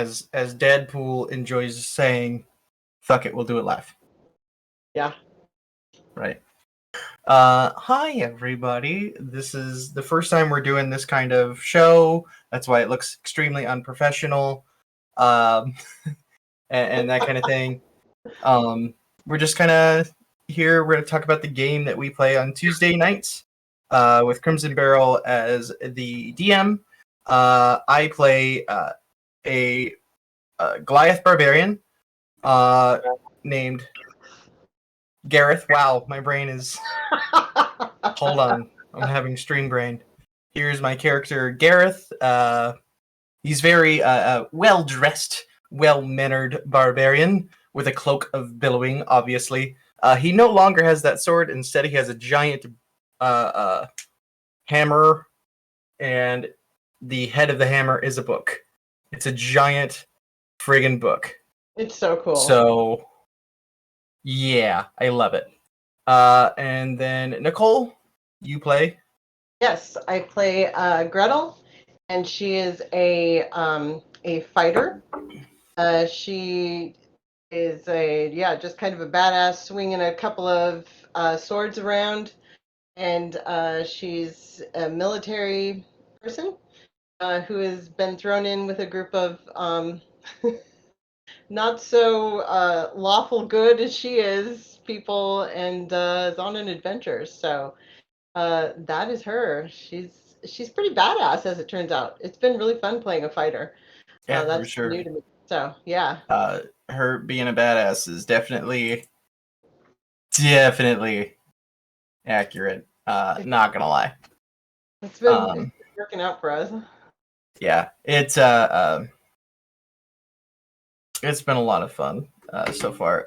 as Deadpool enjoys saying, "Fuck it, we'll do it live." Yeah. Right. Hi everybody. This is the first time we're doing this kind of show. That's why it looks extremely unprofessional, and that kind of thing. We're just kind of here. We're going to talk about the game that we play on Tuesday nights, with Crimson Barrel as the DM. I play a Goliath Barbarian named Gareth. Wow, my brain is... Hold on. I'm having stream brain. Here's my character, Gareth. He's very well-dressed, well-mannered barbarian with a cloak of billowing, obviously. He no longer has that sword. Instead, he has a giant hammer, and the head of the hammer is a book. It's a giant friggin' book. It's so cool. So, yeah, I love it. And then, Nicole, you play? Yes, I play Gretel, and she is a fighter. She is just kind of a badass, swinging a couple of swords around, and she's a military person who has been thrown in with a group of not so lawful good as she is people, and is on an adventure. So that is her. She's pretty badass, as it turns out. It's been really fun playing a fighter. Yeah, That's for sure. new to me. So yeah. Her being a badass is definitely accurate. Not gonna lie. It's been working out for us. Yeah, it's been a lot of fun so far.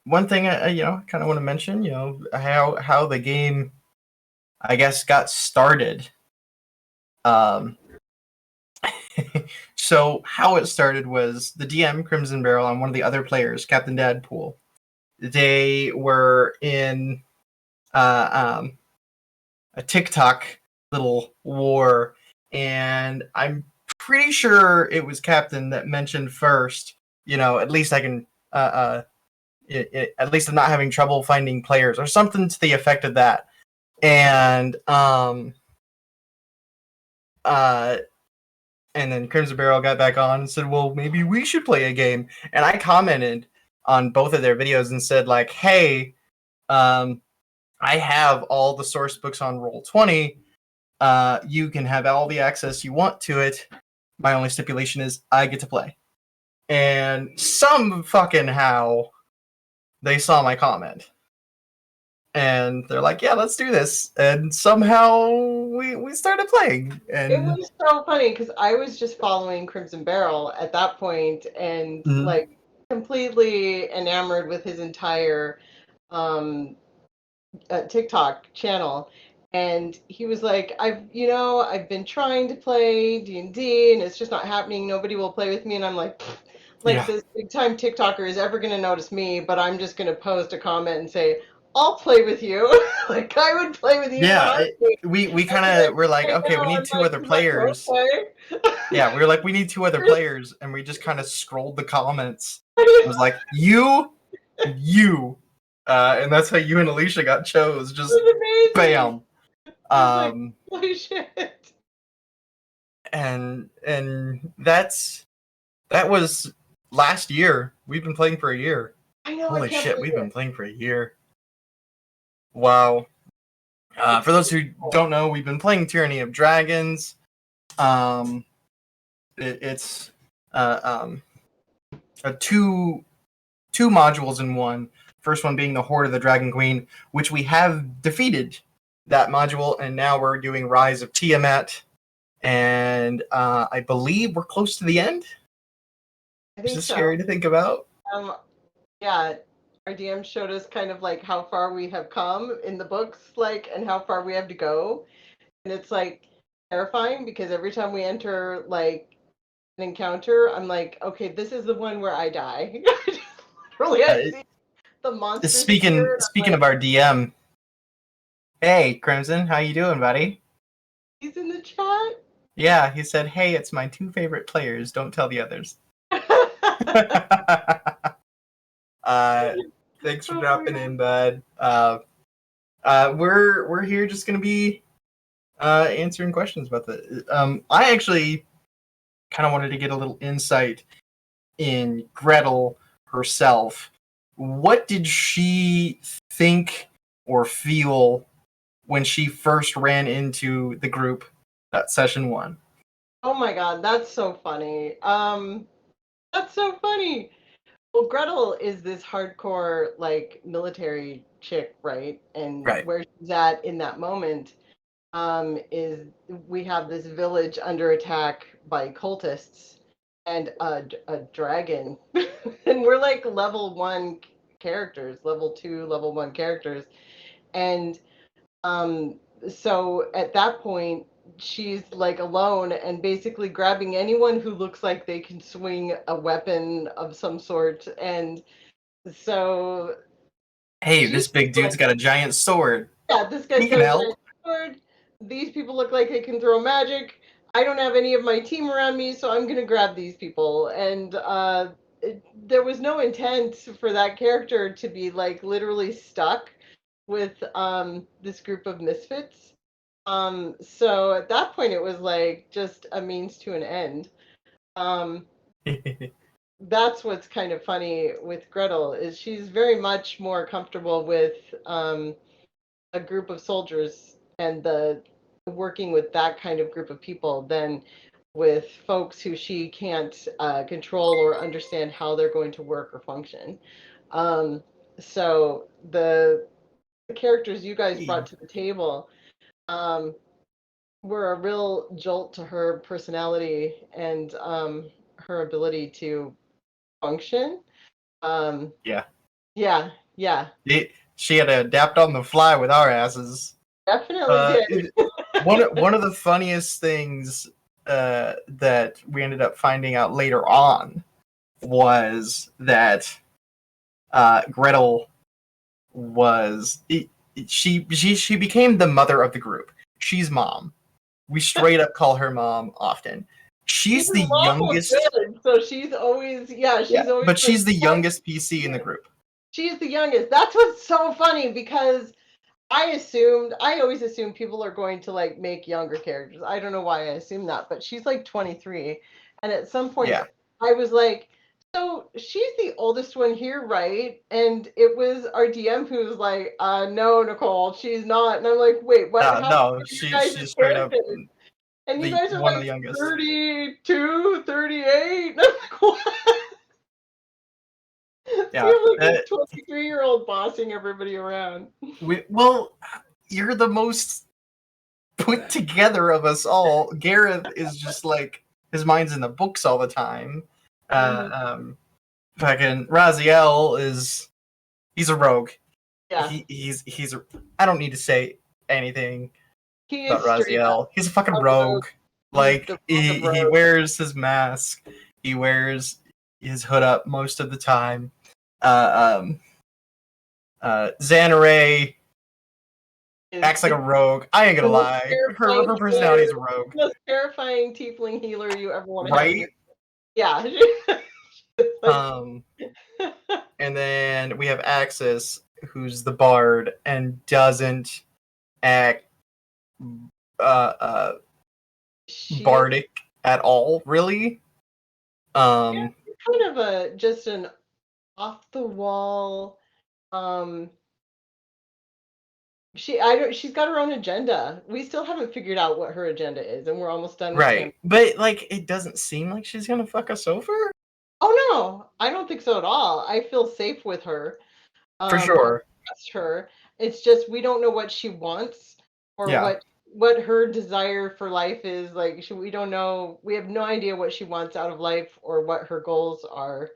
One thing I kind of want to mention, how the game, I guess, got started. So how it started was the DM, Crimson Barrel, and one of the other players, Captain Dadpool. They were in a TikTok little war, and I'm pretty sure it was Captain that mentioned first, at least I can, at least I'm not having trouble finding players, or something to the effect of that. And and then Crimson Barrel got back on and said, well, maybe we should play a game. And I commented on both of their videos and said, like, hey, I have all the source books on Roll20. You can have all the access you want to it. My only stipulation is I get to play. And some fucking how they saw my comment. And they're like, yeah, let's do this. And somehow we started playing. And it was so funny because I was just following Crimson Barrel at that point, and like completely enamored with his entire TikTok channel. And he was like, I've been trying to play D&D and it's just not happening. Nobody will play with me. And I'm like, this big time TikToker is ever going to notice me, but I'm just going to post a comment and say, I'll play with you. Like, I would play with you. Yeah, we kind of were like, okay, we need two other players. Yeah, we were like, we need two other players, and we just kind of scrolled the comments. It was like, you, and that's how you and Alicia got chose. Just bam. Holy shit. And that was last year. We've been playing for a year. I know. Holy shit, we've been playing for a year. Wow. For those who don't know, we've been playing Tyranny of Dragons. It's two modules in one. First one being the Horde of the Dragon Queen, which we have defeated that module, and now we're doing Rise of Tiamat, and I believe we're close to the end. Is this scary to think about? Yeah. Our DM showed us kind of like how far we have come in the books, like, and how far we have to go. And it's like terrifying because every time we enter like an encounter, I'm like, okay, this is the one where I die. Literally, I see the monsters. Speaking of our DM, hey Crimson, how you doing, buddy? He's in the chat. Yeah, he said, "Hey, it's my two favorite players. Don't tell the others." uh, thanks for Oh my dropping God. in, bud. We're here just gonna be answering questions about the. I actually kind of wanted to get a little insight in Gretel herself. What did she think or feel when she first ran into the group at session 1? Oh my God, that's so funny. That's so funny. Well, Gretel is this hardcore like military chick, right? And Right. where she's at in that moment is we have this village under attack by cultists and a dragon, and we're like level 1 characters, level 2, level 1 characters, and um, so at that point, she's like alone and basically grabbing anyone who looks like they can swing a weapon of some sort. And so Hey, she's this big dude's like, got a giant sword. yeah, this He guy's can got a help. giant sword. These people look like they can throw magic. I don't have any of my team around me, so I'm going to grab these people. And there was no intent for that character to be like literally stuck with this group of misfits. So at that point, it was like just a means to an end. Um, that's what's kind of funny with Gretel is she's very much more comfortable with a group of soldiers and the working with that kind of group of people than with folks who she can't control or understand how they're going to work or function. Um, so the characters you guys brought to the table um, were a real jolt to her personality and her ability to function. Um, Yeah. yeah, yeah, She had to adapt on the fly with our asses. definitely did. One of the funniest things that we ended up finding out later on was that Gretel was she became the mother of the group. She's mom. We straight up call her mom often. She's Even the mom was youngest. good, so she's always yeah, Yeah, she's always but like she's the youngest PC in the group. she's the youngest. That's what's so funny because I always assumed people are going to like make younger characters. I don't know why I assumed that, but she's like 23. And at some point Yeah. I was like, so she's the oldest one here, right? And it was our DM who was like, no, Nicole, she's not. And I'm like, wait, what? How old No, are you guys' she's straight up characters? And you the guys are one of the like youngest. 32, 38. And I'm like, what? Yeah. You're like this 23-year-old bossing everybody around. Well, you're the most put together of us all. Gareth is just like his mind's in the books all the time. Uh, um, Fucking Raziel he's a rogue. Yeah. He's I don't need to say anything He about is straight up Raziel. He's a fucking a rogue. rogue. He's Like the rogue of he rogues. wears his mask. He wears his hood up most of the time. Uh, um, Xanare acts like a rogue. I ain't gonna The most lie. terrifying Her personality healer, is a rogue, the most terrifying tiefling healer you ever want to have in right? your yeah. Like, Um, and then we have Axis, who's the bard and doesn't act uh she is bardic at all, really. Um, kind of a just an off the wall. Um, she's got her own agenda. We still haven't figured out what her agenda is, and we're almost done with the right, campaign. but like it doesn't seem like she's gonna fuck us over. Oh no, I don't think so at all. I feel safe with her. For I sure. trust her. It's just we don't know what she wants or Yeah. what her desire for life is. Like we don't know. We have no idea what she wants out of life or what her goals are.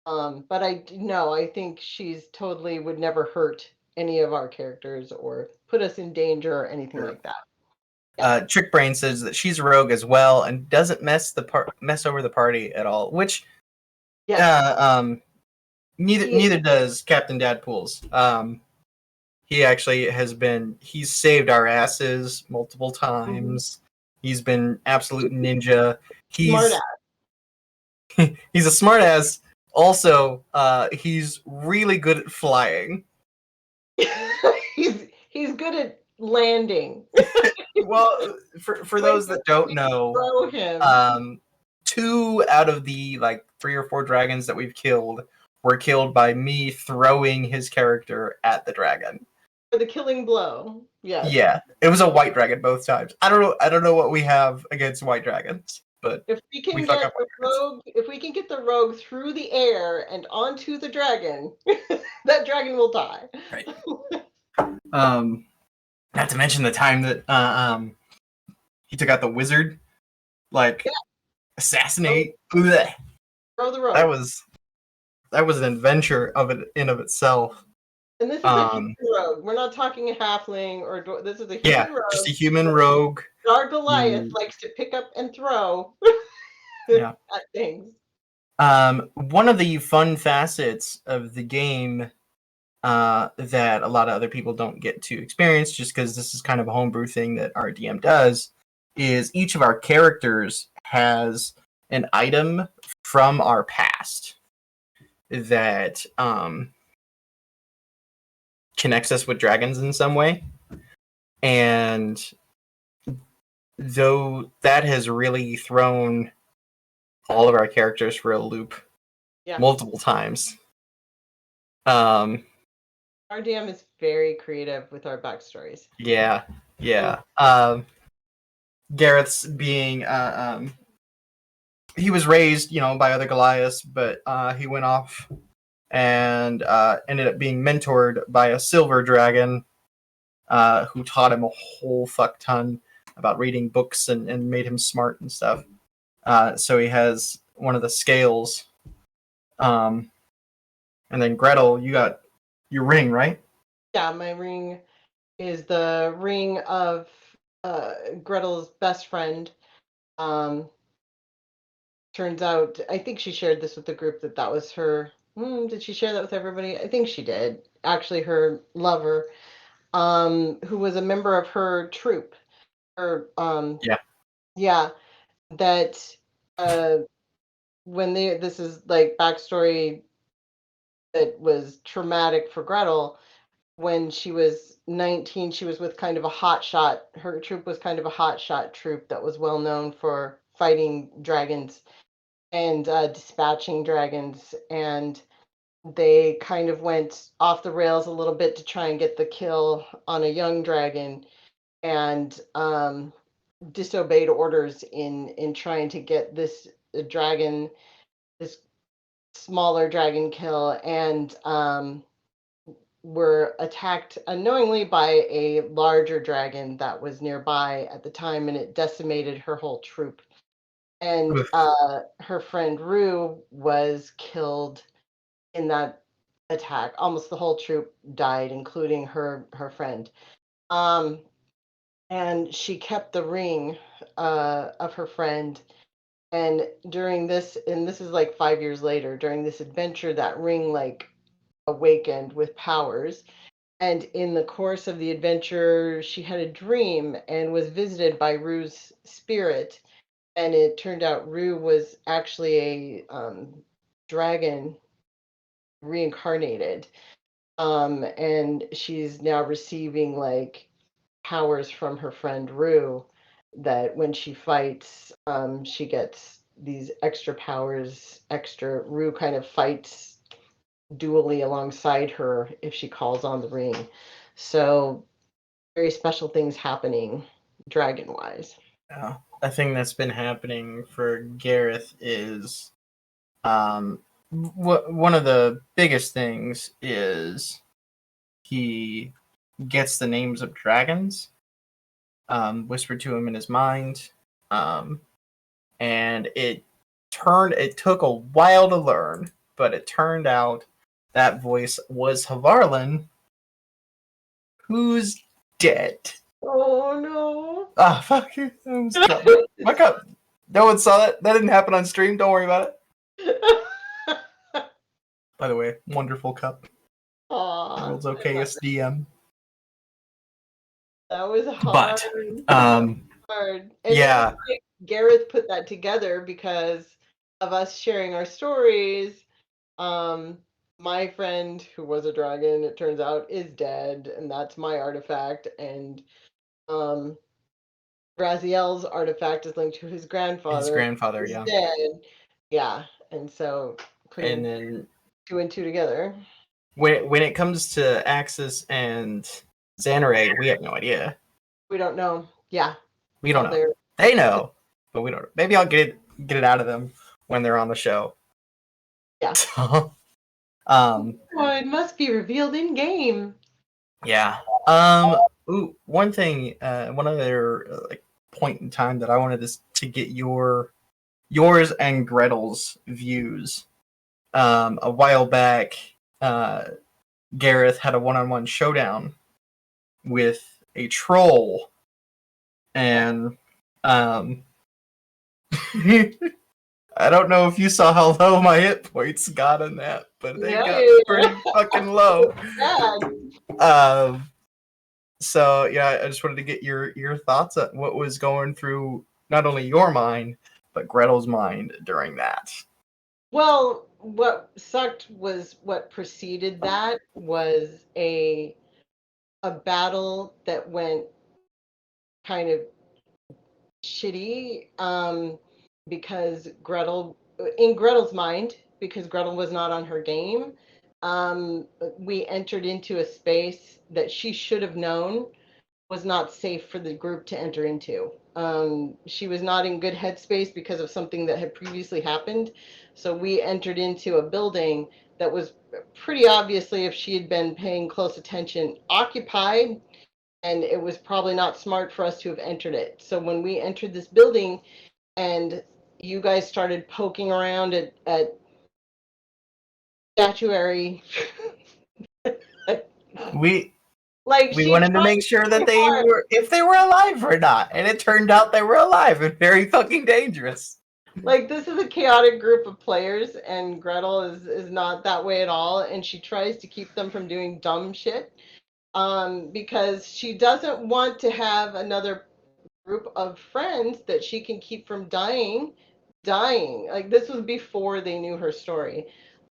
But I no, I think she's totally would never hurt any of our characters or put us in danger or anything Sure. like that. Yeah. Trick Brain says that she's a rogue as well and doesn't mess over the party at all. Which Yes. neither does Captain Dadpools. He actually he's saved our asses multiple Mhm. times. He's been absolute ninja. Smart He's a smartass. Also, he's really good at flying. he's good at landing. Well, for those that don't know, Throw him. 2 out of the like 3 or 4 dragons that we've killed were killed by me throwing his character at the dragon. For the killing blow. Yes. Yeah, it was a white dragon both times. I don't know what we have against white dragons, but If we can fuck get up the white dragons. rogue, if we can get the rogue through the air and onto the dragon, that dragon will die. Right. Not to mention the time that he took out the wizard, like assassinate. Blech. Throw the rogue. That was an adventure of it in of itself. And this is a human rogue. We're not talking a halfling or this is a human rogue. Just a human rogue. Our Goliath likes to pick up and throw at things. One of the fun facets of the game that a lot of other people don't get to experience, just because this is kind of a homebrew thing that our DM does, is each of our characters has an item from our past that connects us with dragons in some way. And though that has really thrown all of our characters for a loop multiple times. Our DM is very creative with our backstories. Yeah. Gareth's being he was raised, by other Goliaths, but he went off and ended up being mentored by a silver dragon who taught him a whole fuck ton about reading books and made him smart and stuff. So he has one of the scales. And then Gretel, you got your ring, right? Yeah, my ring is the ring of Gretel's best friend. Turns out, I think she shared this with the group that was her. Did she share that with everybody? I think she did. Actually, her lover, who was a member of her troop. That when this is like backstory that was traumatic for Gretel. When she was 19, she was with kind of a hotshot. Her troop was kind of a hotshot troop that was well known for fighting dragons and dispatching dragons. And they kind of went off the rails a little bit to try and get the kill on a young dragon, and disobeyed orders in trying to get this dragon, this smaller dragon kill, and were attacked unknowingly by a larger dragon that was nearby at the time, and it decimated her whole troop. And her friend Rue was killed in that attack. Almost the whole troop died, including her friend. And she kept the ring of her friend. And during this, and this is like 5 years later, during this adventure, that ring like awakened with powers. And in the course of the adventure, she had a dream and was visited by Rue's spirit. And it turned out Rue was actually a dragon reincarnated. And she's now receiving like powers from her friend Rue, that when she fights, she gets these extra powers. Rue kind of fights dually alongside her if she calls on the ring. So very special things happening dragon wise. Yeah. A thing that's been happening for Gareth is one of the biggest things is he gets the names of dragons whispered to him in his mind, and it took a while to learn, but it turned out that voice was Havarlin, who's dead. Oh no! Ah, fuck you! My cup. No one saw that. That didn't happen on stream. Don't worry about it. By the way, wonderful cup. Aww, World's okayest DM. That was hard. But hard. And Yeah. like Gareth put that together because of us sharing our stories. Um, my friend who was a dragon, it turns out, is dead, and that's my artifact. And um, Raziel's artifact is linked to his His grandfather, grandfather, who's yeah. dead. Yeah, and so And putting then two and two together. when it comes to Axis and Xanarei, we have no idea. We don't know. Yeah, We don't all know. there. They know, but we don't. Maybe I'll get it out of them when they're on the show. Yeah. So, Oh, it must be revealed in game. yeah. Ooh, one thing, one other like point in time that I wanted to get yours and Gretel's views. A while back, Gareth had a one-on-one showdown with a troll, and I don't know if you saw how low my hit points got in that, but they got pretty fucking low. So yeah, I just wanted to get your thoughts on what was going through not only your mind but Gretel's mind during that. Well, what sucked was what preceded that was a battle that went kind of shitty because in Gretel's mind, because Gretel was not on her game, we entered into a space that she should have known was not safe for the group to enter into. She was not in good headspace because of something that had previously happened. So we entered into a building that was pretty obviously, if she had been paying close attention, occupied, and it was probably not smart for us to have entered it. So when we entered this building and you guys started poking around at statuary, We like we she wanted to tried make sure that really they hard. were if they were alive or not, and it turned out they were alive and very fucking dangerous. Like this is a chaotic group of players, and Gretel is not that way at all, and she tries to keep them from doing dumb shit. Because she doesn't want to have another group of friends that she can keep from dying. Like this was before they knew her story.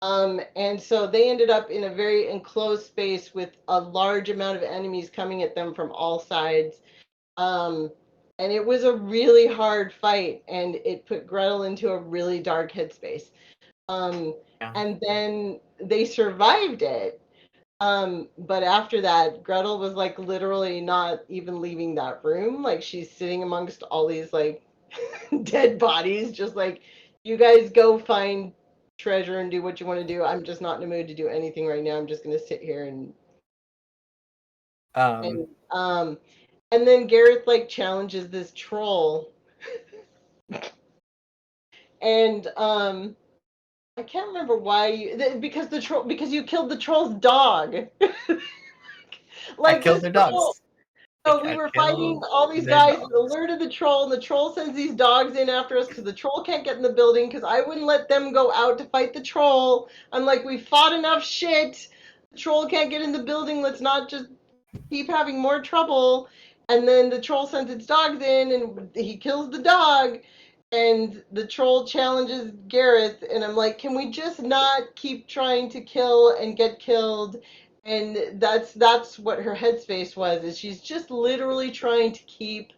And so they ended up in a very enclosed space with a large amount of enemies coming at them from all sides. Um, and it was a really hard fight, and it put Gretel into a really dark headspace. Um, Yeah. and then they survived it. But after that, Gretel was like literally not even leaving that room. Like she's sitting amongst all these like dead bodies, just like, you guys go find treasure and do what you want to do. I'm just not in the mood to do anything right now. I'm just gonna sit here Um, and um and then Gareth like challenges this troll. And I can't remember why because the troll, because you killed the troll's dog. I Like killed this their troll. dogs. So we I were fighting killed all these their guys, dogs. alerted the troll, and the troll sends these dogs in after us because the troll can't get in the building because I wouldn't let them go out to fight the troll. I'm like, we fought enough shit. The troll can't get in the building. Let's not just keep having more trouble. And then the troll sends its dogs in and he kills the dog. And the troll challenges Gareth. And I'm like, can we just not keep trying to kill and get killed? And that's what her headspace was, is she's just literally trying to keep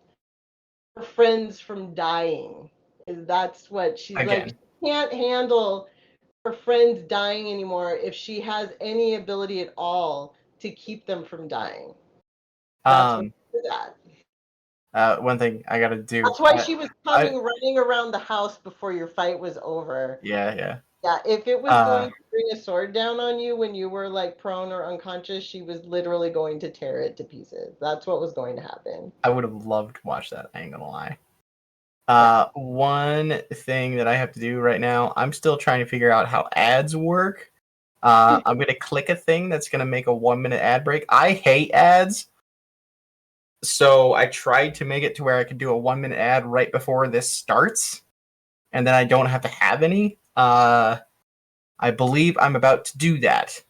her friends from dying. Is that's what she's like, Again. she can't handle her friends dying anymore if she has any ability at all to keep them from dying. That's what Um, she did that. one thing I gotta do. That's why she was I coming running around the house before your fight was over. yeah. Yeah, if it was Uh, going to bring a sword down on you when you were like prone or unconscious, she was literally going to tear it to pieces. That's what was going to happen. I would have loved to watch that. I ain't gonna lie. Yeah. One thing that I have to do right now, I'm still trying to figure out how ads work. I'm gonna click a thing that's gonna make a 1 minute ad break. I hate ads, so I tried to make it to where I could do a 1 minute ad right before this starts, and then I don't have to have any. I believe I'm about to do that,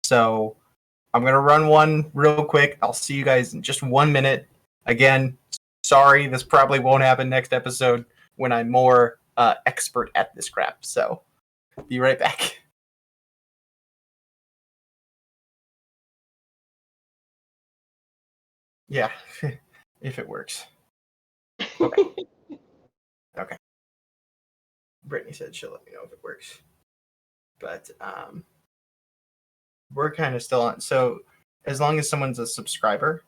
so I'm gonna run one real quick. I'll see you guys in just 1 minute. Again, Sorry, this probably won't happen next episode when I'm more expert at this crap. So, be right back. Yeah, if it works. Okay. Okay. Brittany said she'll let me know if it works. But we're kind of still on. So as long as someone's a subscriber,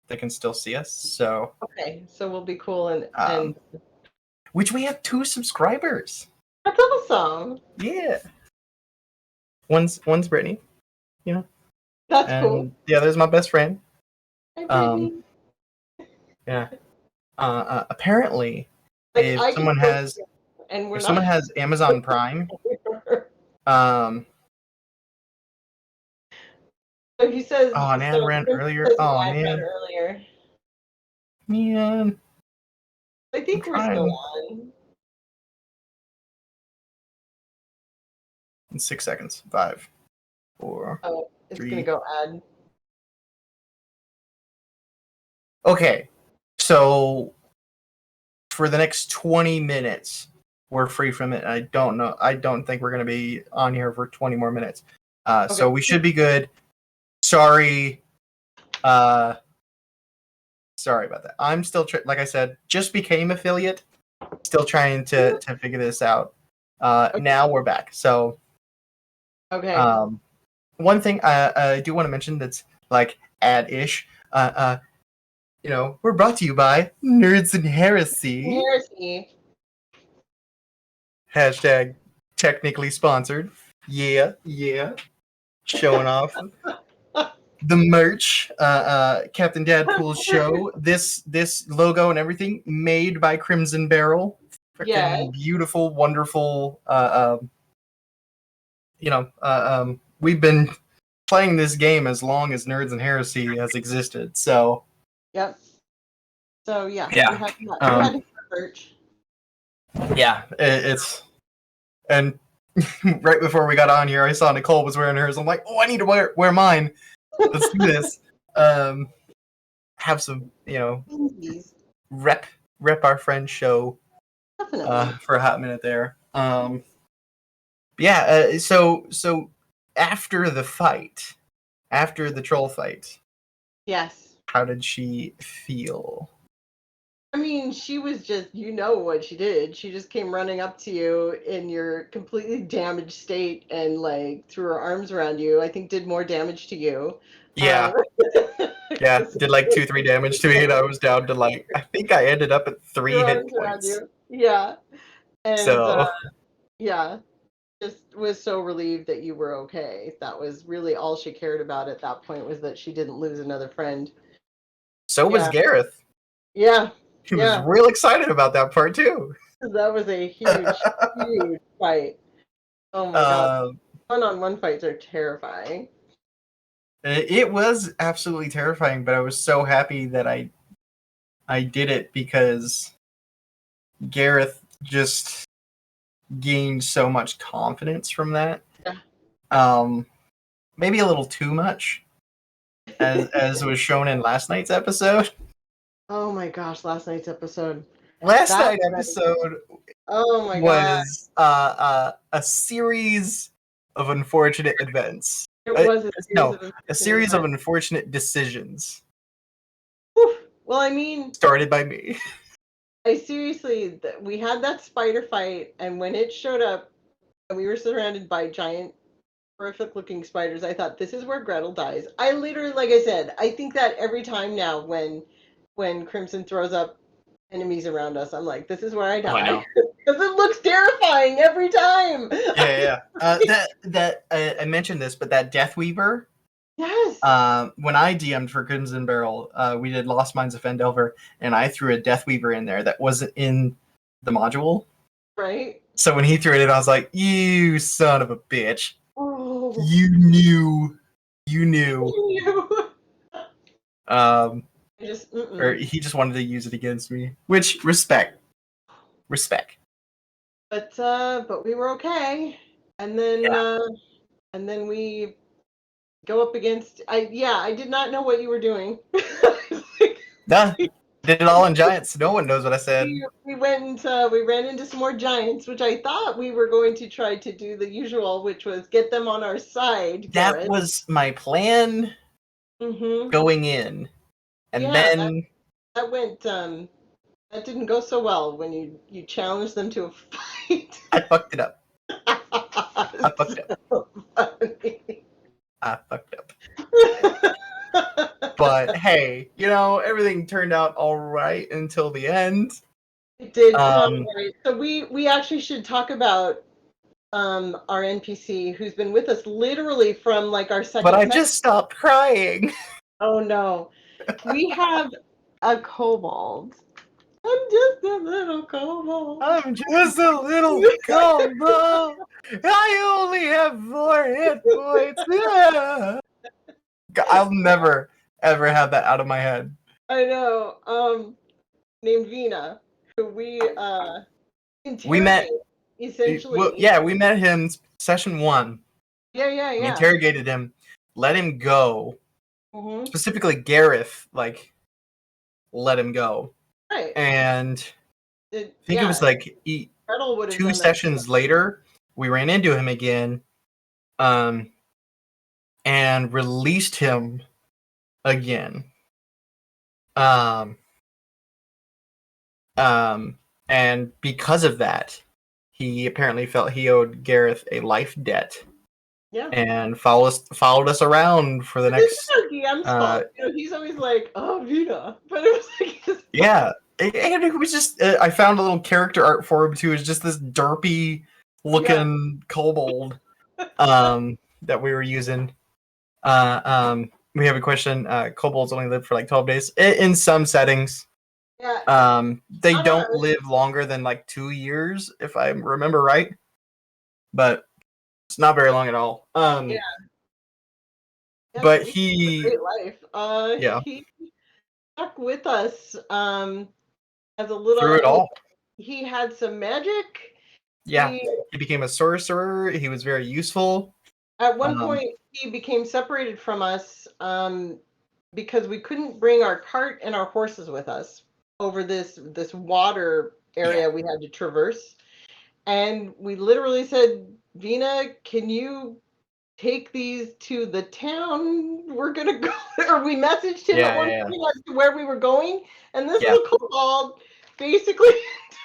they can still see us. So Okay, so we'll be cool and which we have 2 subscribers. that's awesome. Yeah. One's Brittany, you know. That's and cool. the other's my best friend. Hi, Brittany. Yeah. Apparently, Like, if I someone can post has it, and we're if not. someone has Amazon Prime, So he says. oh, an ad So ran Prince earlier. says an Oh ad ran man. earlier. Man. I think I'm we're still trying. on. In 6 seconds. 5, 4. Oh, it's 3. gonna go ad. Okay. So for the next 20 minutes, we're free from it. I don't think we're gonna be on here for 20 more minutes. So we should be good. Sorry. Sorry about that. I'm still like I said, just became affiliate. Still trying to figure this out. Now we're back. So Okay. one thing I do want to mention that's like ad-ish. We're brought to you by Nerds and Heresy. Heresy. Hashtag technically sponsored. Yeah. Showing off the merch. Captain Dadpool's show. This logo and everything made by Crimson Barrel. Freaking Yeah. beautiful, wonderful. We've been playing this game as long as Nerds and Heresy has existed. So. Yep. So yeah. Yeah. We had to search. Yeah, it's and right before we got on here, I saw Nicole was wearing hers. I'm like, oh, I need to wear mine. Let's do this. Have some, rep our friend show for a hot minute there. Yeah. So after the fight, after the troll fight, yes. How did she feel? I mean, she was just, what she did. She just came running up to you in your completely damaged state and like threw her arms around you. I think did more damage to you. Yeah. Yeah, did like 2-3 damage to me, and I was down to like, I think I ended up at 3 hit points. Yeah. And so yeah, just was so relieved that you were okay. That was really all she cared about at that point, was that she didn't lose another friend. So was Gareth. Yeah. He was real excited about that part too. That was a huge fight. Oh my god. One-on-one fights are terrifying. It was absolutely terrifying, but I was so happy that I did it because Gareth just gained so much confidence from that. Yeah. Maybe a little too much, as was shown in last night's episode. Oh my gosh, last night's episode. Last night's episode oh my was a series of unfortunate events. It was a series of unfortunate decisions. Well, I mean, started by me. We had that spider fight, and when it showed up, and we were surrounded by giant, horrific-looking spiders, I thought, this is where Gretel dies. I literally, like I said, I think that every time now when Crimson throws up enemies around us, I'm like, this is where I die. Because it looks terrifying every time. Yeah. I mentioned this, but that Deathweaver. Yes. When I DM'd for Crimson Barrel, we did Lost Mines of Phandelver, and I threw a Deathweaver in there that wasn't in the module. Right. So when he threw it in, I was like, "You son of a bitch! Oh. You knew." Or he just wanted to use it against me, which respect. But we were okay, and then we go up against. I did not know what you were doing. Did it all in giants. No one knows what I said. We ran into some more giants, which I thought we were going to try to do the usual, which was get them on our side. That Garrett. was my plan going in, and then that went. That didn't go so well when you challenged them to a fight. I fucked it up. I fucked up. Funny. I fucked up. But hey, everything turned out all right until the end. It did. Right. So we actually should talk about our NPC who's been with us literally from like our second. But I just stopped crying. Oh no, we have a kobold. I'm just a little kobold. I'm just a little kobold. I only have 4 hit points. I'll never ever have that out of my head. I know. Named Vina, who we met essentially. We met him session 1. Yeah. We interrogated him, let him go. Specifically, Gareth let him go. Right. And I think it was like 2 sessions later, we ran into him again, and released him again. And because of that, he apparently felt he owed Gareth a life debt. Yeah. And followed us around for the next. GM's fault. He's always like, "Oh, Vina," but it was like. Yeah, and it was just. I found a little character art for him too. It's just this derpy looking kobold, that we were using. We have a question. Kobolds only live for like 12 days in some settings. Yeah. They don't live longer than like 2 years, if I remember right. But it's not very long at all. Yeah, but he great life. He stuck with us as a little through it all. He had some magic. Yeah, he became a sorcerer. He was very useful. At one point, he became separated from us because we couldn't bring our cart and our horses with us over this water area we had to traverse. And we literally said, Vina, can you take these to the town we're going to go? Or we messaged him at one point as to where we were going. And this little kobold basically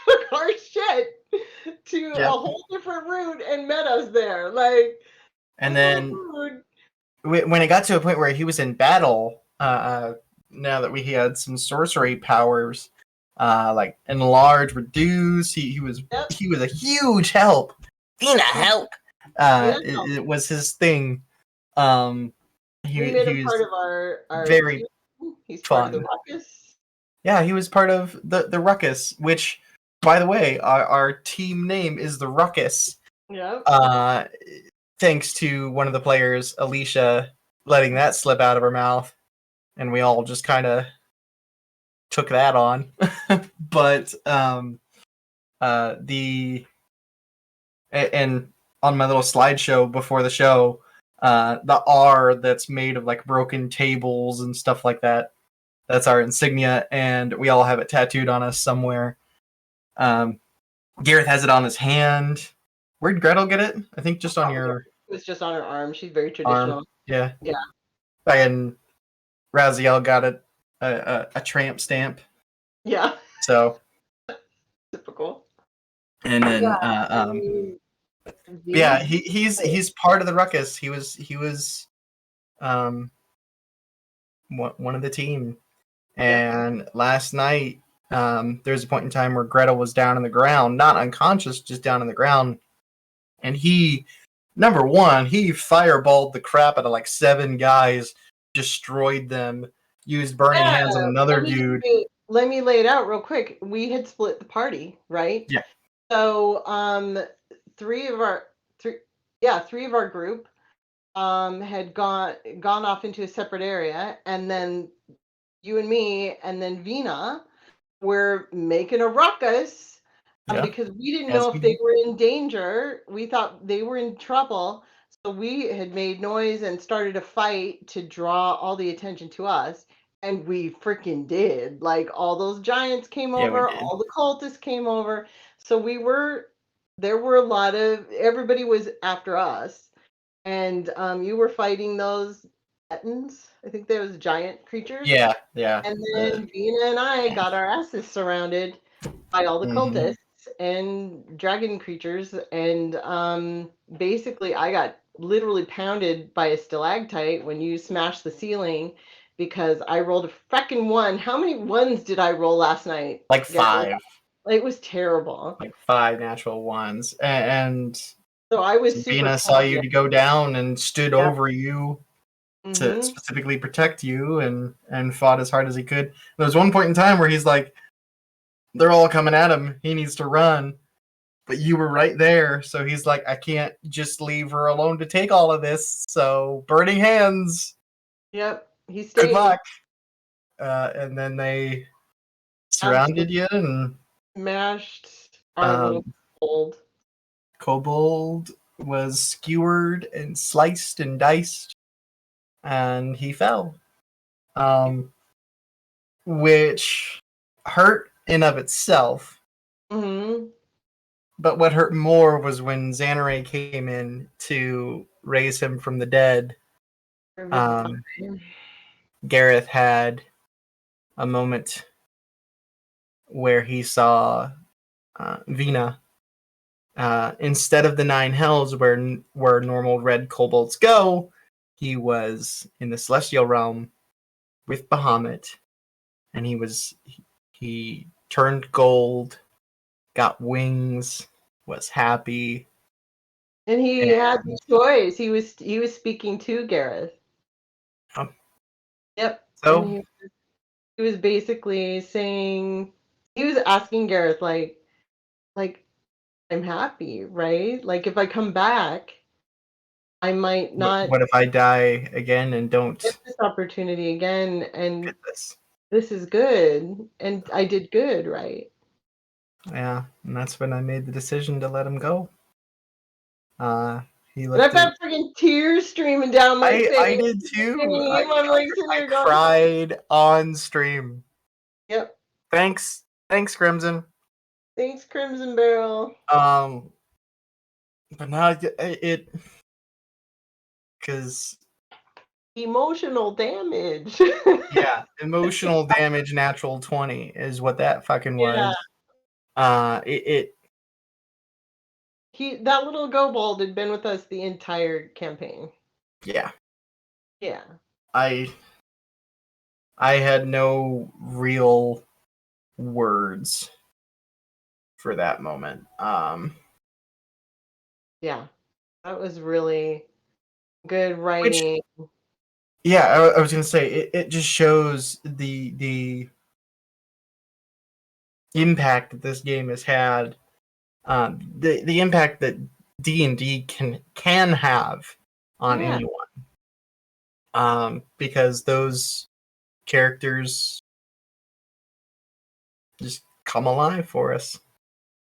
took our shit to a whole different route and met us there. And then when it got to a point where he was in battle, now that he had some sorcery powers, like enlarge, reduce, he was a huge help. Vina, help! It was his thing. He made him part of our very team. He's fun. Part of the ruckus. Yeah, he was part of the ruckus, which, by the way, our team name is the Ruckus. Yeah. Thanks to one of the players, Alicia, letting that slip out of her mouth, and we all just kind of took that on. But and on my little slideshow before the show, the R that's made of like broken tables and stuff like that, that's our insignia, and we all have it tattooed on us somewhere. Gareth has it on his hand. Where'd Gretel get it? I think just on your... It was just on her arm. She's very traditional. Arm. Yeah. Yeah. And Raziel got a tramp stamp. Yeah. So. Typical. And then he's part of the ruckus. He was one of the team. And last night, there was a point in time where Gretel was down on the ground, not unconscious, just down on the ground. And he, number one, he fireballed the crap out of like 7 guys, destroyed them, used burning hands on another dude. Let me lay it out real quick. We had split the party, right? Yeah. So, 3 of our group had gone off into a separate area, and then you and me and then Vina were making a ruckus because we didn't know if they were in danger. We thought they were in trouble, so we had made noise and started a fight to draw all the attention to us. And we freaking did. Like all those giants came Yeah, we over, did. all the cultists came over. So there were a lot of, everybody was after us. And you were fighting those Titans. I think there was giant creatures. Yeah, yeah. And then Vina and I got our asses surrounded by all the Mhm. cultists and dragon creatures. And basically, I got literally pounded by a stalactite when you smashed the ceiling because I rolled a frickin' one. How many ones did I roll last night? Like Guys? 5, It was terrible. like 5 natural ones, and So I was super Sabina saw you cautious. go down and stood Yeah. over you to Mm-hmm. specifically protect you, and fought as hard as he could. There was one point in time where he's like, they're all coming at him. He needs to run, but you were right there. So he's like, I can't just leave her alone to take all of this. So burning hands. Yep. He Good stayed. luck. And then they surrounded you, and Smashed our little um, old. Kobold was skewered and sliced and diced, and he fell. Which hurt in of itself. Mm-hmm. But what hurt more was when Xanare came in to raise him from the dead. Gareth had a moment where he saw Vina. Instead of the 9 hells where normal red kobolds go, he was in the celestial realm with Bahamut, and he turned gold, got wings, was happy. And he had the choice. He was speaking to Gareth. Um, Yep. so And he was basically saying, he was asking Gareth like I'm happy, right? Like if I come back, I might not what if I die again and don't get this opportunity again, and get this? this is good, and I did good, right? Yeah, and that's when I made the decision to let him go. He And I've lifted. got freaking tears streaming down my face. I did too. I'm like sitting I there going, cried on stream. yep. Thanks, Crimson. Thanks, Crimson Barrel. But now it because Emotional damage. yeah, emotional damage, natural 20 is what that fucking Yeah. was. It That little Gobold had been with us the entire campaign. yeah. Yeah. I had no real words for that moment. Yeah. That was really good Which writing. yeah, I was gonna say it just shows the impact that this game has had, the impact that D&D can have on Yeah. anyone, because those characters just come alive for us.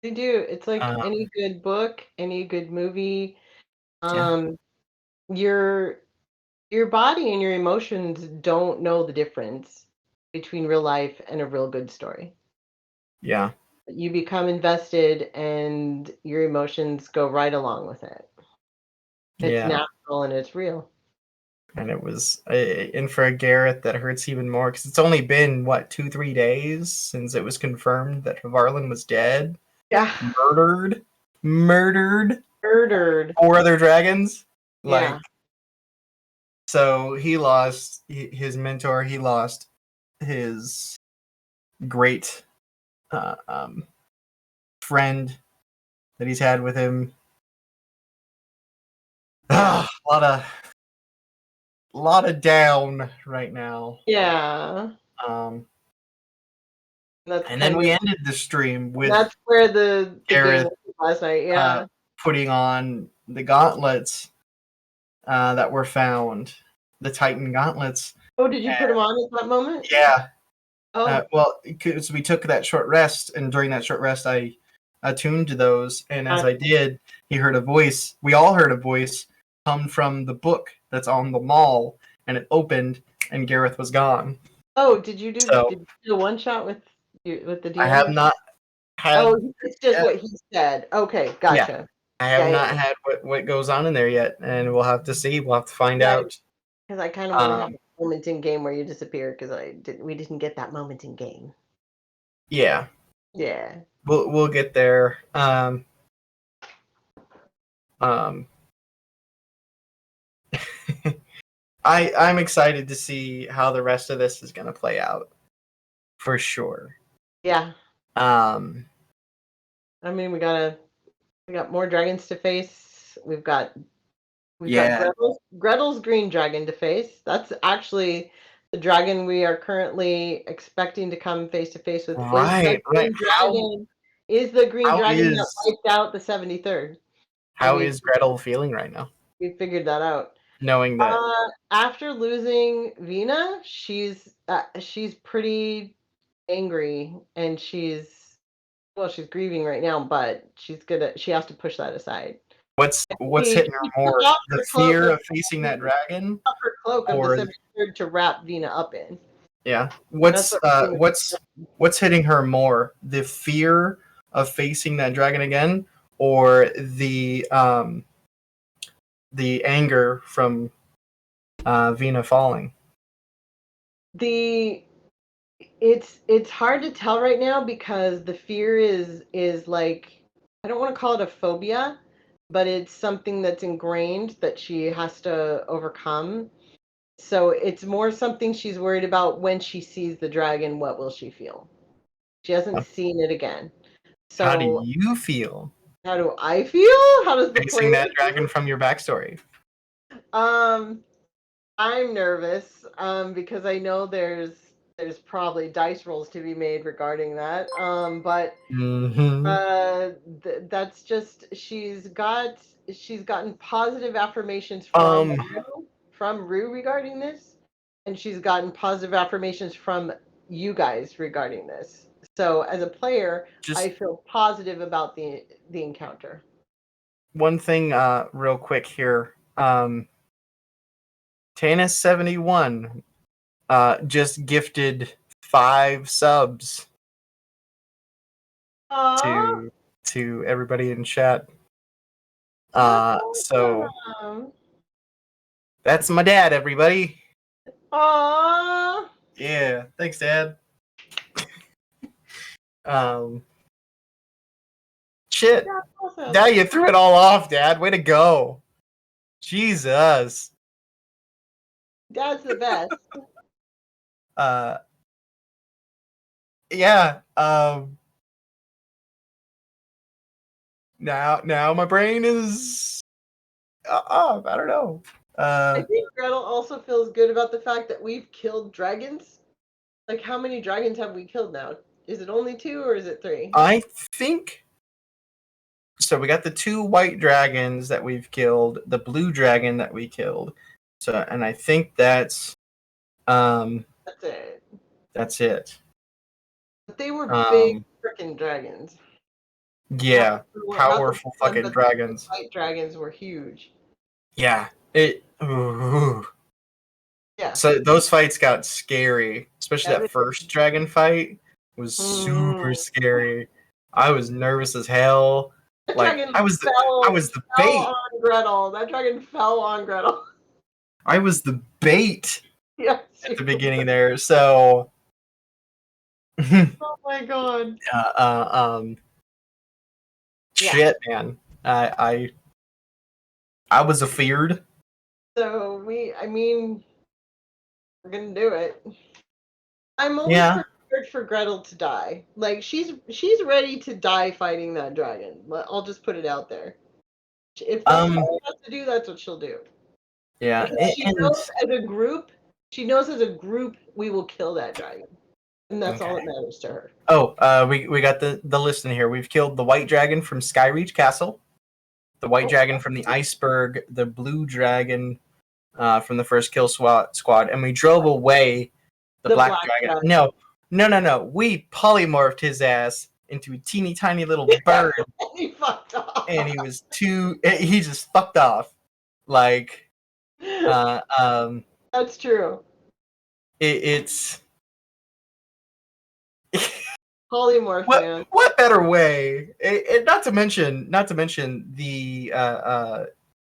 They do. It's like Um, any good book, any good movie. yeah, Your body and your emotions don't know the difference between real life and a real good story. yeah, You become invested and your emotions go right along with it. It's yeah. natural and it's real. And it was, and for Gareth, that hurts even more because it's only been what 2-3 days since it was confirmed that Havarlin was dead, Yeah. murdered, Murdered. 4 other dragons. Yeah. Like, so he lost his mentor. He lost his great uh, um, friend that he's had with him. Yeah. A lot of down right now. Yeah. Um, That's and then kind we of, ended the stream with that's where the game Gareth was last night. Yeah. putting on the gauntlets that were found, the Titan gauntlets. Oh, did you put them on at that moment? Yeah. Oh. Well, because we took that short rest, and during that short rest, I attuned to those, and as I did, he heard a voice. We all heard a voice come from the book that's on the mall, and it opened, and Gareth was gone. Oh, did you So do a one shot with the I have DM? not had Oh, it's just yet. what he said. Okay, Yeah, gotcha. I have Yeah, not yeah, had what goes on in there yet, and we'll have to see. We'll have to find yeah. out. Because I kind of want to have Um, a moment in game where you disappear because we didn't get that moment in game. yeah, Yeah. we'll get there. Um, I'm excited to see how the rest of this is gonna play out, for sure. Yeah. Um, I mean, we got more dragons to face. We've got yeah, Gretel's green dragon to face. That's actually the dragon we are currently expecting to come face to face with. right, right. Is the green How dragon that is wiped out the 73rd. So how is Gretel feeling right now, we figured that out. knowing that? After losing Vina, she's pretty angry and she's grieving right now, but she has to push that aside. What's She hitting her took more, off the her cloak fear of of facing that dragon, her cloak of the or 73rd to wrap Vina up in. yeah, That's what we're doing. what's hitting her more, the fear of facing that dragon again, or the anger from Vina falling? The it's hard to tell right now because the fear is like, I don't want to call it a phobia, but it's something that's ingrained that she has to overcome. So it's more something she's worried about when she sees the dragon, what will she feel? She hasn't seen it again. How do So you feel how do I feel? How does the facing player that feel? dragon from your backstory? Um, I'm nervous because I know there's probably dice rolls to be made regarding that. But Hmm. that's just she's gotten positive affirmations Um, From Rue regarding this, and she's gotten positive affirmations from you guys regarding this. So as a player, I just feel positive about the encounter. one thing, real quick here. Tanis71 just gifted 5 subs Aww, to everybody in chat. that's So awesome. that's my dad, everybody. Aww. Yeah, thanks, Dad. Um, shit. That's awesome. Now you threw it all off, Dad. Way to go. Jesus. Dad's the best. Uh, yeah. Now my brain is. I don't know. I think Gretel also feels good about the fact that we've killed dragons. Like, how many dragons have we killed now? Is it only 2 or is it 3? I think so. We got the 2 white dragons that we've killed, the blue dragon that we killed. So, and I think um That's it. that's it. But they were big Um, freaking dragons. yeah, Not the powerful one, fucking but the dragons. white dragons were huge. Yeah, it. Ooh. Yeah. So those fights got scary, especially Yeah, that first dragon fight was super mm. scary. I was nervous as hell. That Like dragon I was the fell bait. on Gretel. That dragon fell on Gretel. I was the bait Yes. at the beginning there. So, Oh my god. uh, Yeah. shit, man. I was afeared. So I mean, we're gonna do it. I'm only Yeah. prepared for Gretel to die. Like she's ready to die fighting that dragon. I'll just put it out there. If that's Um. all she has to do, that's what she'll do. Yeah. Because And she knows as a group we will kill that dragon. And that's all okay. that matters to her. Oh, we got the list in here. We've killed the white dragon from Skyreach Castle, the white Oh, dragon from the iceberg, the blue dragon from the first kill squad, and we drove away the the black black dragon. dragon. No. We polymorphed his ass into a teeny tiny little bird, He fucked off. and he just fucked off. Like, That's true. it's Polymorph, man. What better way? Not to mention the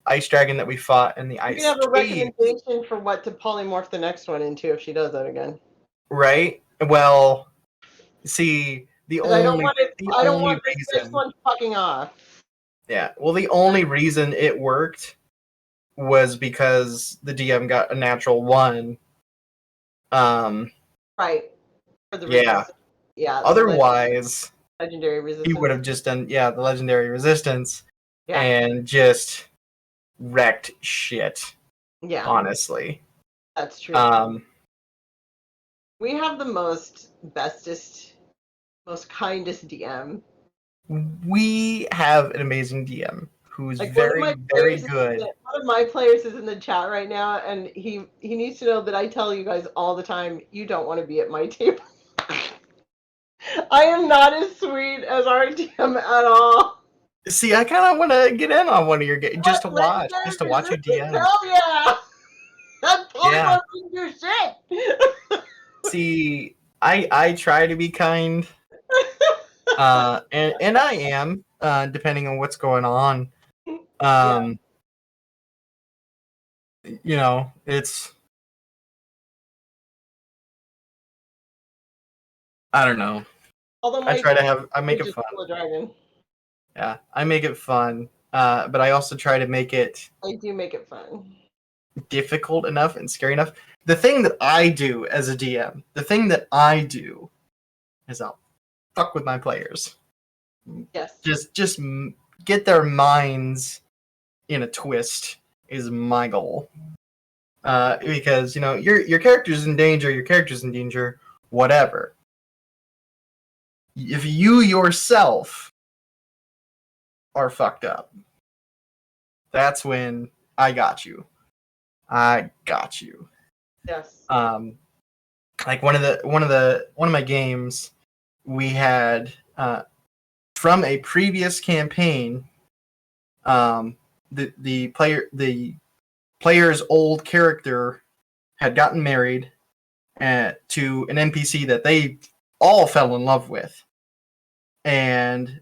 ice dragon that we fought in the You ice can have a cave, recommendation for what to polymorph the next one into if she does that again. right? Well, see, the 'Cause I don't want it. I don't only want this next reason, one fucking off. yeah, well, the only reason it worked was because the DM got a natural one. Right. For the Yeah. resistance. Yeah. Otherwise, Legendary he resistance. would have just done, the legendary resistance, Yeah. and just wrecked shit. Yeah. Honestly, That's true. We have the bestest, most kindest DM. we have an amazing DM who's Like very, very good. One of my players is in the chat right now, and he needs to know that I tell you guys all the time, you don't want to be at my table. I am not as sweet as our DM at all. See, I kind of want to get in on one of your games just to watch you DM. Hell yeah! That Yeah. polymorphing your shit. See, I try to be kind, and I am, depending on what's going on. You know, it's, I don't know. Although I make it fun. Dragon. Yeah, I make it fun, but I also try to make it. I do make it fun. Difficult enough and scary enough. The thing that I do as a DM, is I'll fuck with my players. Yes. Just get their minds in a twist is my goal. Because your character's in danger, whatever. If you yourself are fucked up, that's when I got you. Yes. Like one of my games, we had from a previous campaign, the player's old character had gotten married to an NPC that they all fell in love with, and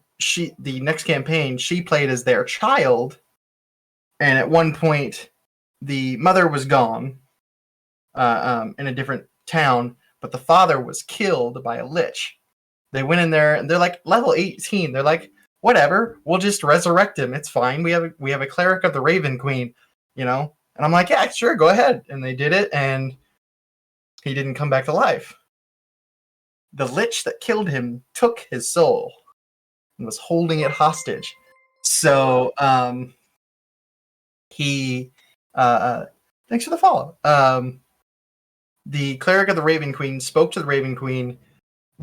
the next campaign she played as their child, and at one point the mother was gone in a different town, but the father was killed by a lich. They went in there and they're like level 18. They're like, whatever, we'll just resurrect him. It's fine. We have a cleric of the Raven Queen, And I'm like, yeah, sure, go ahead. And they did it, and he didn't come back to life. The lich that killed him took his soul and was holding it hostage. So he thanks for the follow. The cleric of the Raven Queen spoke to the Raven Queen,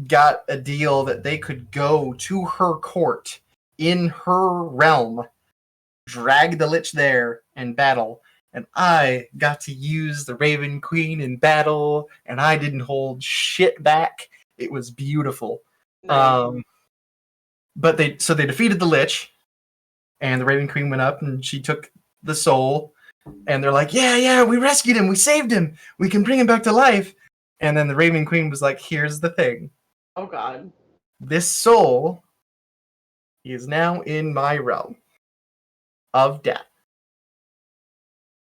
got a deal that they could go to her court in her realm, drag the lich there and battle. And I got to use the Raven Queen in battle, and I didn't hold shit back. It was beautiful. Nice. But they defeated the lich, and the Raven Queen went up and she took the soul. And they're like, yeah, we rescued him. We saved him. We can bring him back to life. And then the Raven Queen was like, here's the thing. Oh, God. This soul is now in my realm of death.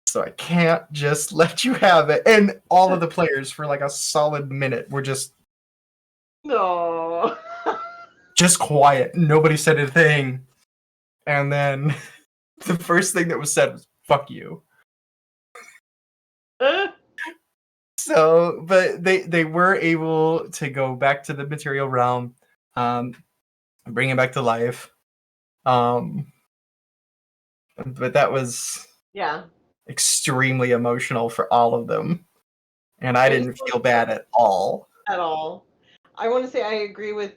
So I can't just let you have it. And all of the players for like a solid minute were just... No. just quiet. Nobody said a thing. And then the first thing that was said was, fuck you. So, but they were able to go back to the material realm, bring him back to life. But that was extremely emotional for all of them, and I didn't feel bad at all. At all. I want to say I agree with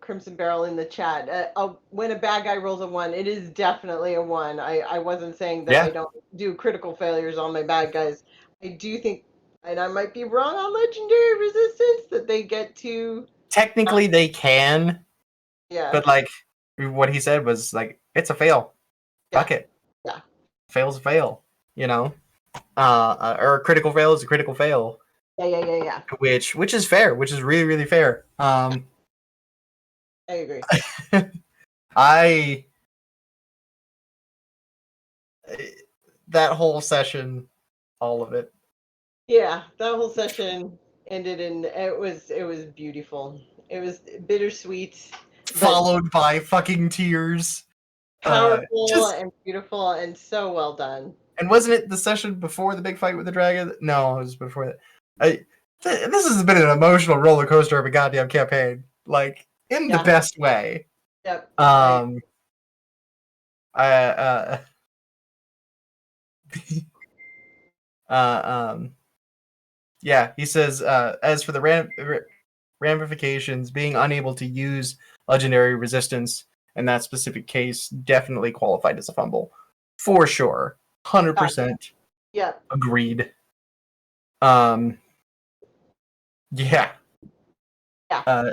Crimson Barrel in the chat. When a bad guy rolls a 1, it is definitely a 1. I wasn't saying that I don't do critical failures on my bad guys. I do think, and I might be wrong on legendary resistance, that they get to... Technically, they can. Yeah. But like what he said was like, it's a fail. Fuck it. Yeah. Fail's a fail. Or a critical fail is a critical fail. Yeah. which is fair, which is really, really fair. I agree. I that whole session, all of it. Yeah, that whole session ended in it was beautiful. It was bittersweet, but Followed by fucking tears. powerful Just and beautiful and so well done. and wasn't it the session before the big fight with the dragon? No, it was before that. This has been an emotional roller coaster of a goddamn campaign, like in the Yeah. best way. Yep. Um, yeah, he says, as for the ramifications, being unable to use legendary resistance in that specific case definitely qualified as a fumble. For sure. 100% Yep. agreed. Yeah. Yeah.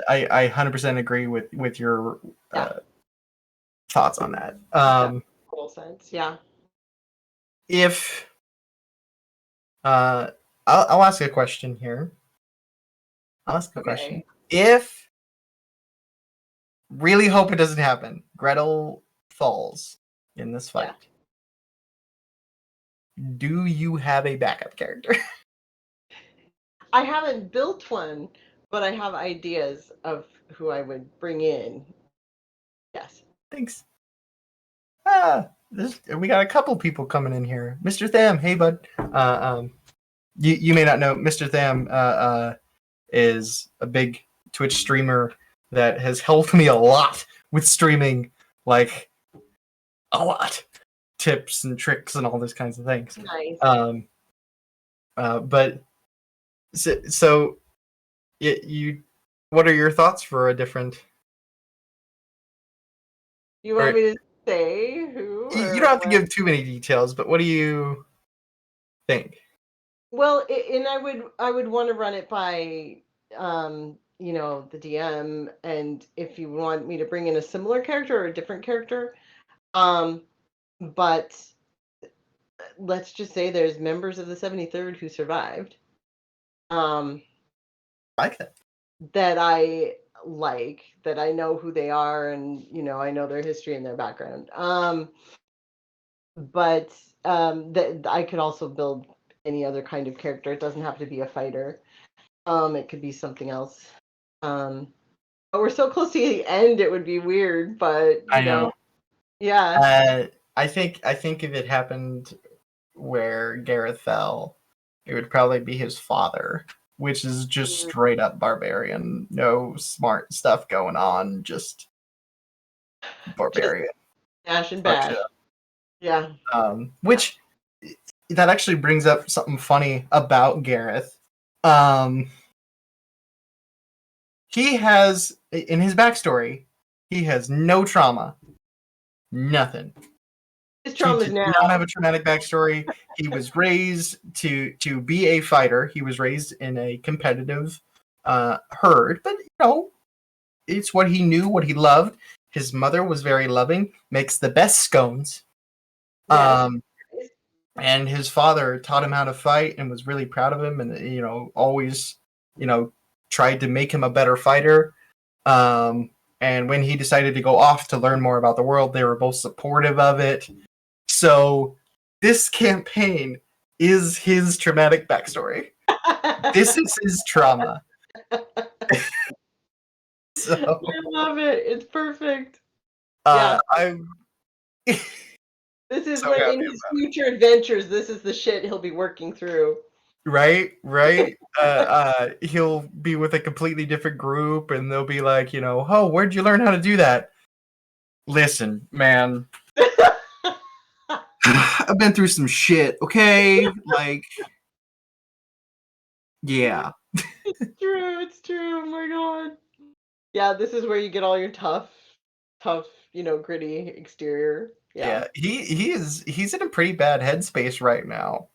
I 100% agree with your thoughts on that. Cool sense. Yeah. If I'll ask a question here. I'll ask a question. If really hope it doesn't happen, Gretel falls in this fight. Yeah. Do you have a backup character? I haven't built one, but I have ideas of who I would bring in. Yes. Thanks. We got a couple people coming in here. Mr. Tham, hey bud. You may not know Mr. Tham is a big Twitch streamer that has helped me a lot with streaming, like a lot, tips and tricks and all those kinds of things. Nice. But so you, what are your thoughts for a different? You want me to say who? You don't have to give too many details, but what do you think? Well, and I would want to run it by you know, the DM, and if you want me to bring in a similar character or a different character, but let's just say there's members of the 73rd who survived. Like that. That I like, that I know who they are, and you know, I know their history and their background. But that I could also build any other kind of character. It doesn't have to be a fighter. It could be something else. But we're so close to the end, it would be weird. But I know. Yeah. I think if it happened where Gareth fell, it would probably be his father, which is just straight up barbarian. No smart stuff going on, just barbarian. Dash and bash. Yeah. Which that actually brings up something funny about Gareth. He has, in his backstory, he has no trauma. Nothing. His trauma He did not have a traumatic backstory. He was raised to be a fighter. He was raised in a competitive herd, but you know, it's what he knew, what he loved. His mother was very loving, makes the best scones. Yes. And his father taught him how to fight and was really proud of him, and you know, always, you know, tried to make him a better fighter. And when he decided to go off to learn more about the world, they were both supportive of it. So this campaign is his traumatic backstory. This is his trauma. So, I love it. It's perfect. This is so what in his future adventures, this is the shit he'll be working through. Right. He'll be with a completely different group, and they'll be like, you know, oh, where'd you learn how to do that? Listen, man. I've been through some shit, okay? Like, yeah. It's true. Oh my god. Yeah, this is where you get all your tough, you know, gritty exterior. Yeah, he's in a pretty bad headspace right now.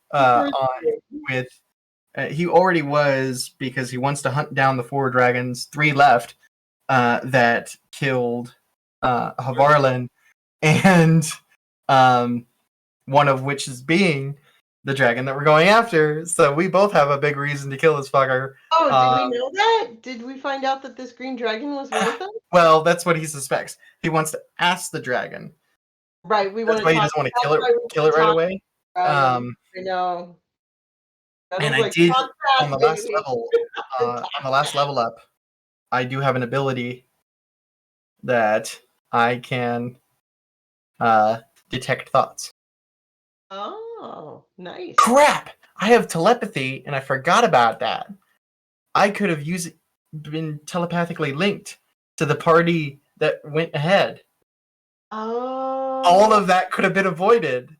He already was, because he wants to hunt down the 4 dragons, 3 left, that killed Havarlin, and one of which is being the dragon that we're going after. So we both have a big reason to kill this fucker. Oh, did we know that? Did we find out that this green dragon was with us? Well, that's what he suspects. He wants to ask the dragon. Right. We That's want why to he talk. doesn't want to kill it right away. I know. And I did on the last level. On the last level up, I do have an ability that I can detect thoughts. Oh, nice. Crap! I have telepathy, and I forgot about that. I could have been telepathically linked to the party that went ahead. Oh. All of that could have been avoided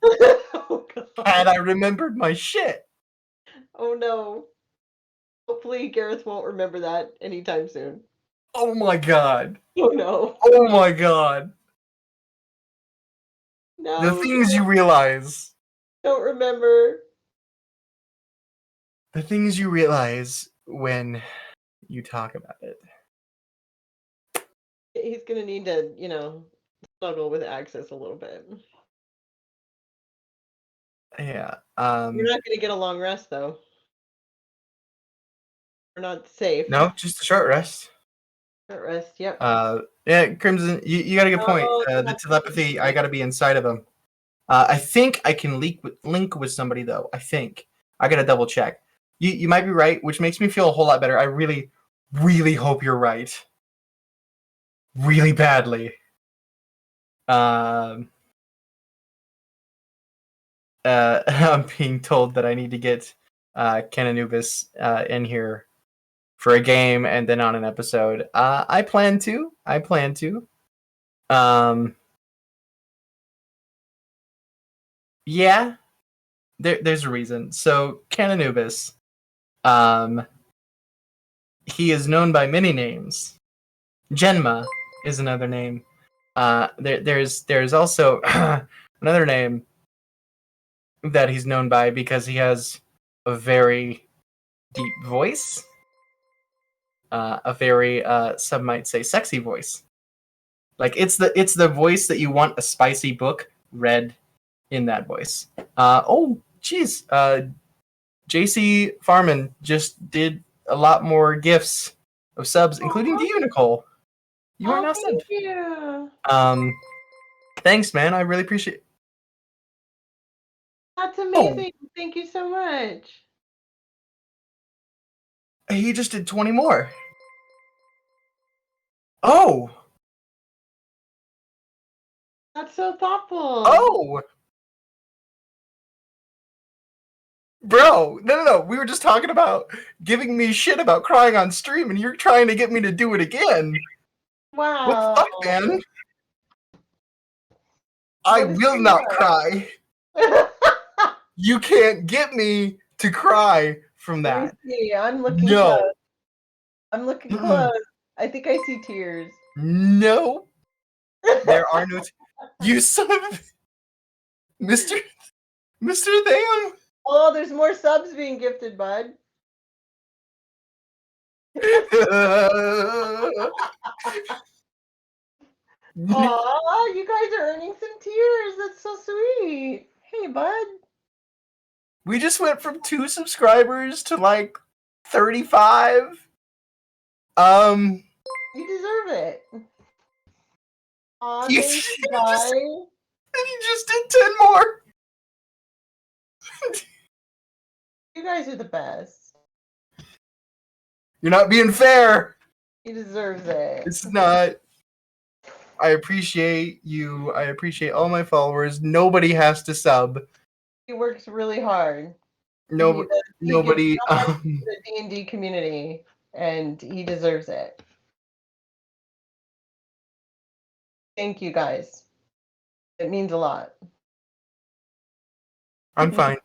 Oh, God. had I remembered my shit. Oh no. Hopefully Gareth won't remember that anytime soon. Oh my god. Oh no. Oh my god. No. The things you realize. Don't remember. The things you realize when you talk about it. He's gonna need to, struggle with access a little bit. Yeah. You're not gonna get a long rest though. We're not safe. No, just a short rest. Short rest, yep. Yeah, Crimson, you got a good point. The telepathy, I got to be inside of him. I think I can link with somebody though. I think I got to double check. You might be right, which makes me feel a whole lot better. I really, really hope you're right. Really badly. I'm being told that I need to get Ken Anubis in here for a game and then on an episode. I plan to. Yeah, there's a reason. So Ken Anubis, he is known by many names. Genma is another name. There's also another name that he's known by because he has a very deep voice. A very some might say sexy voice. Like it's the voice that you want a spicy book read in that voice. Oh jeez, JC Farman just did a lot more gifts of subs, including to you, Nicole. You are now subbed. Thank you. Thanks, man. I really appreciate it. That's amazing. Oh. Thank you so much. He just did 20 more. Oh. That's so thoughtful. Oh. Bro, no. We were just talking about giving me shit about crying on stream, and you're trying to get me to do it again. Wow. What the fuck, man? I will not cry. You can't get me to cry from that. Let me see. I'm looking close. I'm looking close. I think I see tears. No. There are no you son of Mr. Tham. Oh, there's more subs being gifted, bud. Aw, you guys are earning some tears. That's so sweet. Hey, bud. We just went from 2 subscribers to like 35. You deserve it. Aw, you thank you, guys. And you just did 10 more. You guys are the best. You're not being fair. He deserves it. It's not. I appreciate you. I appreciate all my followers. Nobody has to sub. He works really hard. Nobody. The D&D community, and he deserves it. Thank you, guys. It means a lot. I'm fine.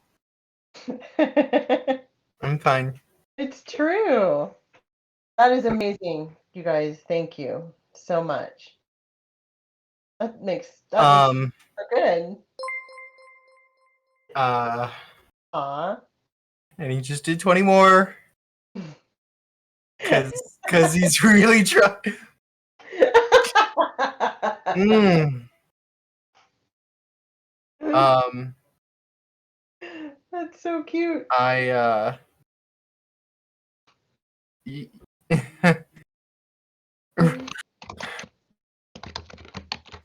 I'm fine. It's true. That is amazing, you guys. Thank you so much. That makes good. And he just did 20 more. Cause he's really trying. That's so cute. y-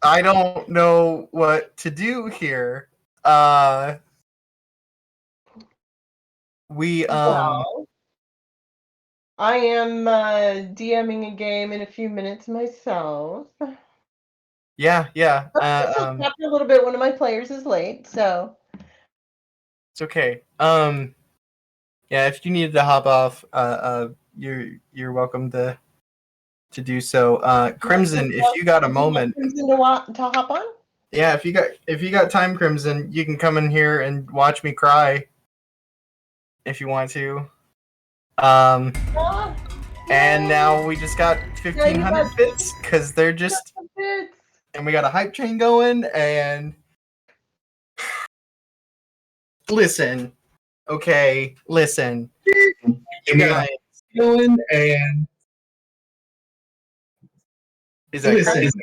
I don't know what to do here. We Well, I am DMing a game in a few minutes myself. yeah. This will happen a little bit. One of my players is late, so It's okay. Yeah, if you needed to hop off, you're welcome to do so. Crimson, if you got a moment, Crimson to hop on. yeah, if you got time, Crimson, you can come in here and watch me cry if you want to. And now we just got 1,500 bits because they're just, and we got a hype train going. And listen, okay, listen, you got going and is that Listen, crazy?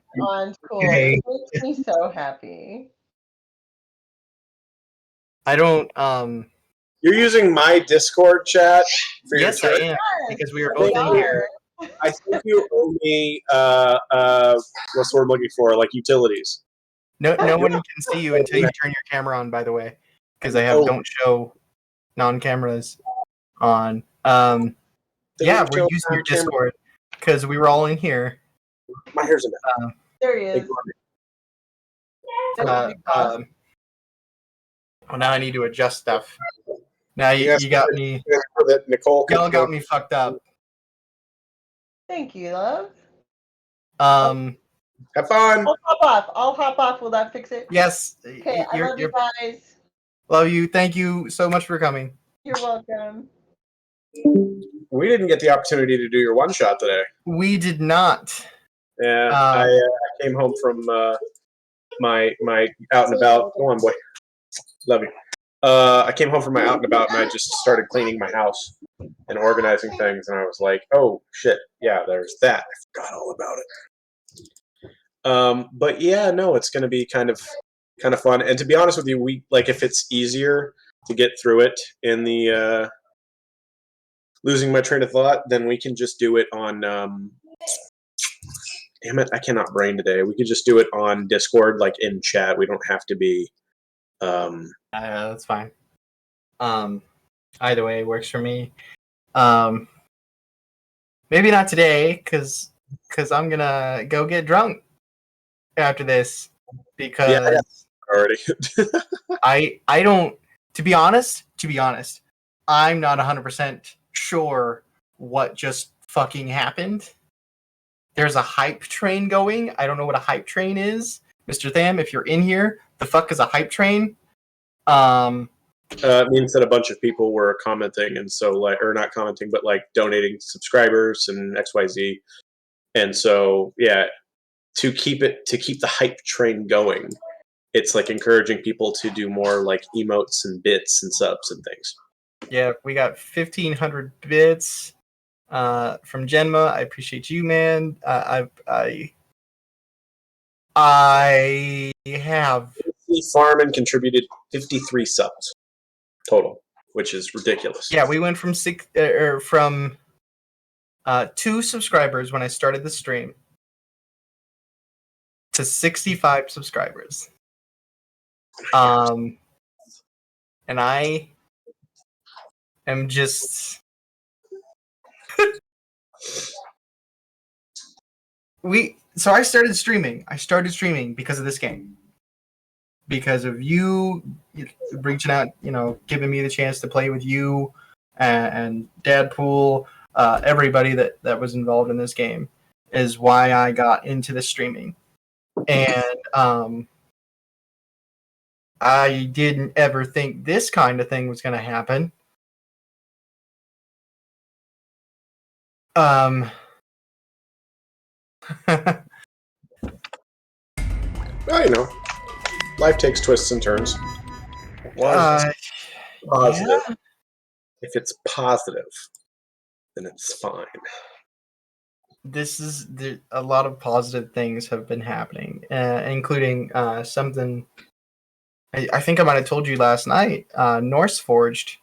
cool. It makes me so happy. I don't You're using my Discord chat for your yes, I Twitch? am because we are both in here. I think you owe me what's the word I'm looking for? Like utilities. No one can see you until you turn your camera on, by the way, because I have don't show non-cameras on. Yeah, we're using your Discord because we were all in here. My hair's a mess. There he is. Well, now I need to adjust stuff. Now you got me. Nicole, y'all got me fucked up. Thank you, love. Have fun. I'll hop off. Will that fix it? Yes. Okay, I love you guys. Love you. Thank you so much for coming. You're welcome. We didn't get the opportunity to do your one shot today. We did not. Yeah, I came home from my out and about. Go on, boy. Love you. I came home from my out and about, and I just started cleaning my house and organizing things, and I was like, "Oh shit, yeah, there's that. I forgot all about it." But yeah, no, it's going to be kind of fun. And to be honest with you, we like if it's easier to get through it in the losing my train of thought, then we can just do it on. Damn it, I cannot brain today. We could just do it on Discord, like in chat. We don't have to be. That's fine. Either way works for me. Maybe not today, because I'm gonna go get drunk after this. Because yeah, already. I don't. To be honest, I'm not 100% sure what just fucking happened. There's a hype train going. I don't know what a hype train is. Mr. Tham, if you're in here, the fuck is a hype train? It means that a bunch of people were commenting, and so like, or not commenting, but like donating subscribers and XYZ. And so, yeah, to keep the hype train going, it's like encouraging people to do more like emotes and bits and subs and things. Yeah, we got 1,500 bits from Genma. I appreciate you, man. I have. Farman contributed 53 subs total, which is ridiculous. Yeah, we went from 2 subscribers when I started the stream to 65 subscribers. And I am just so I started streaming. Because of this game. Because of you reaching out, giving me the chance to play with you and Dadpool, everybody that was involved in this game is why I got into the streaming. And I didn't ever think this kind of thing was going to happen. Well, life takes twists and turns. Positive. Yeah. If it's positive, then it's fine. This is a lot of positive things have been happening, including something I think I might have told you last night. Norse Forged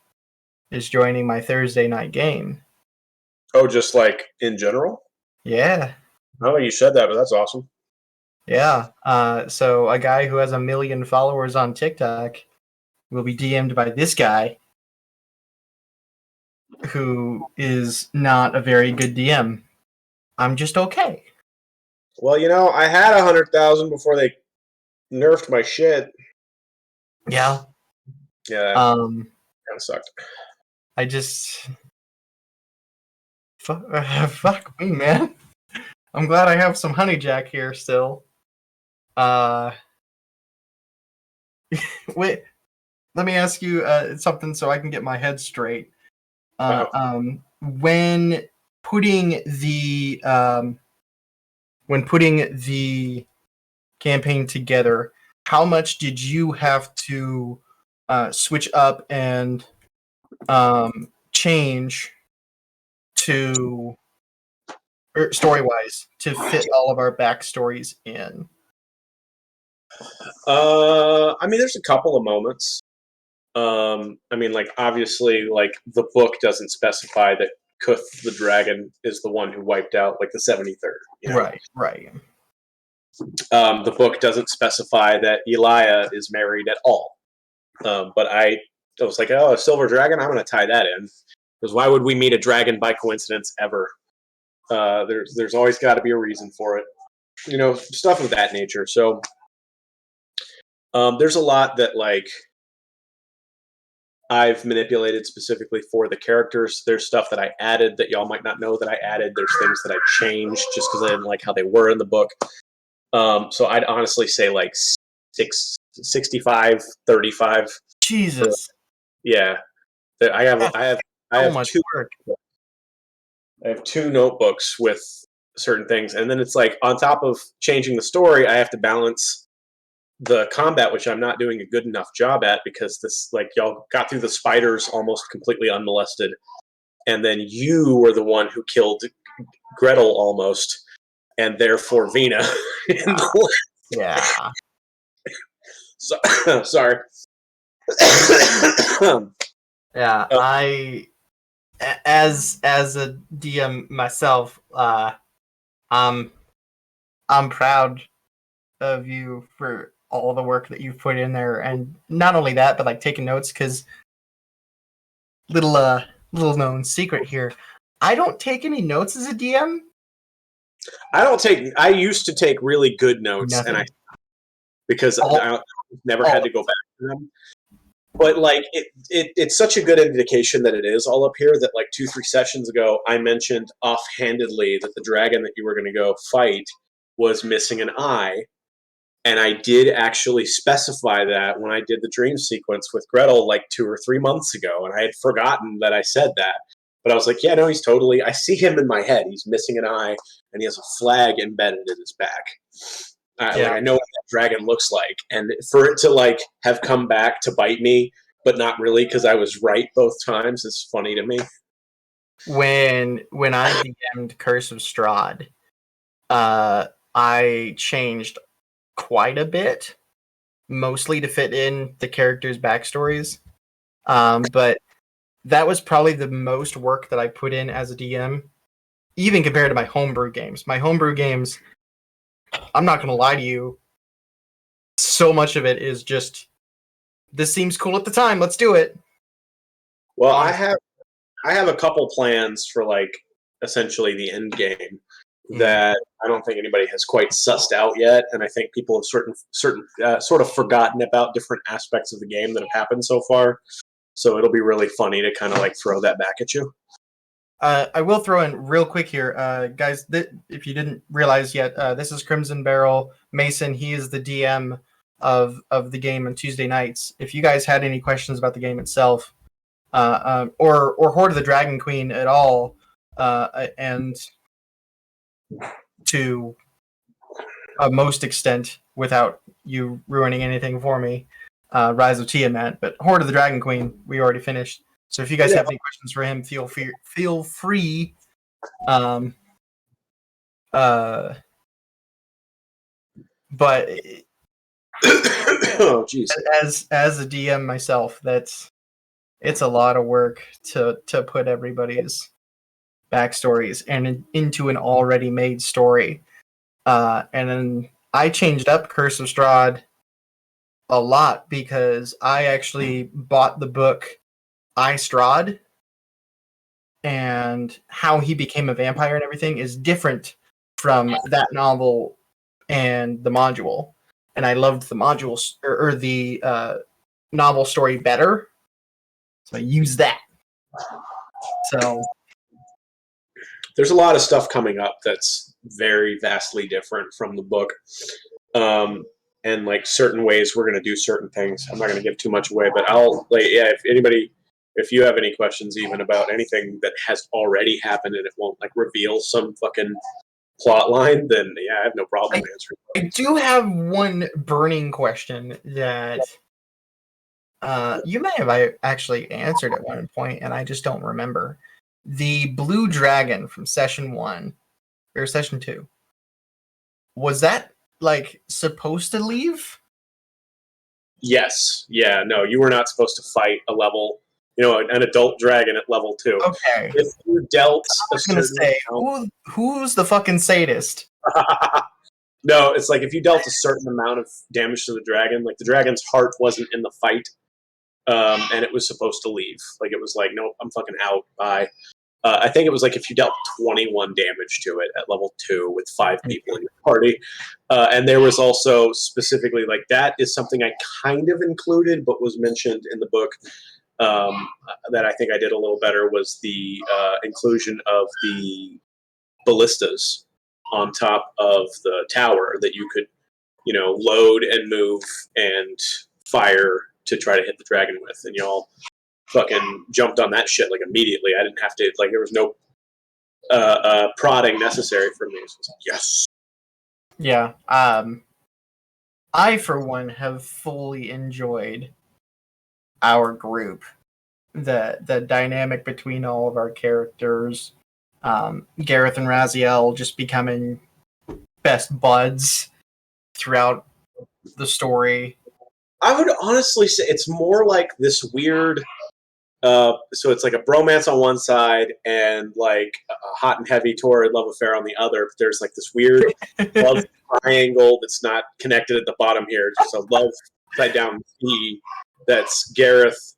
is joining my Thursday night game. Oh, just like in general? Yeah. I don't think you said that, but that's awesome. Yeah. So a guy who has 1 million followers on TikTok will be DM'd by this guy who is not a very good DM. I'm just okay. Well, I had 100,000 before they nerfed my shit. Yeah. Yeah, that kind of sucked. I just fuck me, man. I'm glad I have some Honey Jack here still. Wait, let me ask you something so I can get my head straight. When putting the campaign together, how much did you have to switch up and change to story-wise to fit all of our backstories in? I mean, there's a couple of moments. I mean, like, obviously, like, the book doesn't specify that Kuth the dragon is the one who wiped out, like, the 73rd. Right. The book doesn't specify that Elia is married at all. But I was like, oh, a silver dragon? I'm going to tie that in. Because why would we meet a dragon by coincidence ever? There's always got to be a reason for it. Stuff of that nature. So there's a lot that, like, I've manipulated specifically for the characters. There's stuff that I added that y'all might not know that I added. There's things that I changed just because I didn't like how they were in the book. So I'd honestly say like 65, 35. Jesus. Yeah. I have much two work. I have 2 notebooks with certain things, and then it's like on top of changing the story, I have to balance the combat, which I'm not doing a good enough job at because this, like, y'all got through the spiders almost completely unmolested, and then you were the one who killed Gretel almost, and therefore Vina. Yeah. So, sorry. Yeah, I as a DM myself, I'm proud of you for all the work that you've put in there, and not only that, but like taking notes. Because little known secret here, I don't take any notes as a DM. I used to take really good notes, Nothing. Because I never had to go back to them. But like it's such a good indication that it is all up here that like 2-3 sessions ago I mentioned offhandedly that the dragon that you were going to go fight was missing an eye, and I did actually specify that when I did the dream sequence with Gretel like 2 or 3 months ago, and I had forgotten that I said that. But I was like, yeah, no, he's totally. I see him in my head. He's missing an eye, and he has a flag embedded in his back. Like, I know what that dragon looks like, and for it to like have come back to bite me, but not really because I was right both times, is funny to me. When I DM'd Curse of Strahd, I changed quite a bit, mostly to fit in the characters' backstories. But that was probably the most work that I put in as a DM, even compared to my homebrew games. My homebrew games, I'm not going to lie to you, so much of it is just, this seems cool at the time, let's do it. Well, I have a couple plans for like essentially the end game that I don't think anybody has quite sussed out yet, and I think people have sort of forgotten about different aspects of the game that have happened so far. So it'll be really funny to kind of like throw that back at you. I will throw in real quick here, guys. If you didn't realize yet, this is Crimson Barrel. Mason, he is the DM of the game on Tuesday nights. If you guys had any questions about the game itself, or Hoard of the Dragon Queen at all, and to a most extent, without you ruining anything for me, Rise of Tiamat, but Hoard of the Dragon Queen we already finished. So if you guys have any questions for him, feel free. But Oh, jeez. As a DM myself, it's a lot of work to put everybody's backstories into an already made story. And then I changed up Curse of Strahd a lot because I actually bought the book I Strahd, and how he became a vampire and everything is different from that novel and the module. And I loved the module or the novel story better, so I used that. So there's a lot of stuff coming up that's very vastly different from the book. And like certain ways we're going to do certain things. I'm not going to give too much away, but I'll like, yeah, if you have any questions even about anything that has already happened and it won't like reveal some fucking plot line, then yeah, I have no problem answering. I do have one burning question that you may have actually answered at one point, and I just don't remember. The blue dragon from session 1 or session 2, was that like supposed to leave? Yes. Yeah. No, you were not supposed to fight a level, an adult dragon at level 2. Okay. If you dealt I was gonna say, who's the fucking sadist? No, it's like if you dealt a certain amount of damage to the dragon, like the dragon's heart wasn't in the fight, and it was supposed to leave. Like it was like, nope, I'm fucking out. Bye. I think it was like if you dealt 21 damage to it at level 2 with 5 people in your party. And there was also specifically like that is something I kind of included, but was mentioned in the book that I think I did a little better was the inclusion of the ballistas on top of the tower that you could, load and move and fire to try to hit the dragon with. And y'all fucking jumped on that shit like immediately. I didn't have to, like, there was no prodding necessary for me. So I was like, yes. Yeah. I, for one, have fully enjoyed our group. The dynamic between all of our characters. Gareth and Raziel just becoming best buds throughout the story. I would honestly say it's more like this weird. So it's like a bromance on one side and like a hot and heavy torrid love affair on the other. But there's like this weird love triangle that's not connected at the bottom here. Just a love upside down T that's Gareth,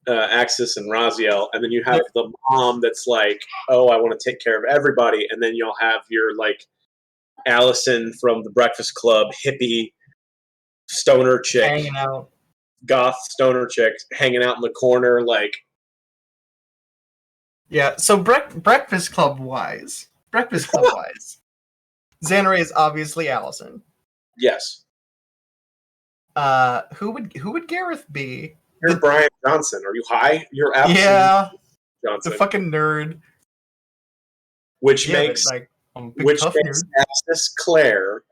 Axis, and Raziel. And then you have the mom that's like, oh, I want to take care of everybody. And then you'll have your like Allison from the Breakfast Club, hippie stoner chick. Hanging out. Goth stoner chicks hanging out in the corner, like. Yeah, so Breakfast Club wise, Xanare is obviously Allison. Yes. Who would Gareth be? You're Brian Johnson. Are you high? You're absolutely Johnson. The fucking nerd. Which makes Axis Claire,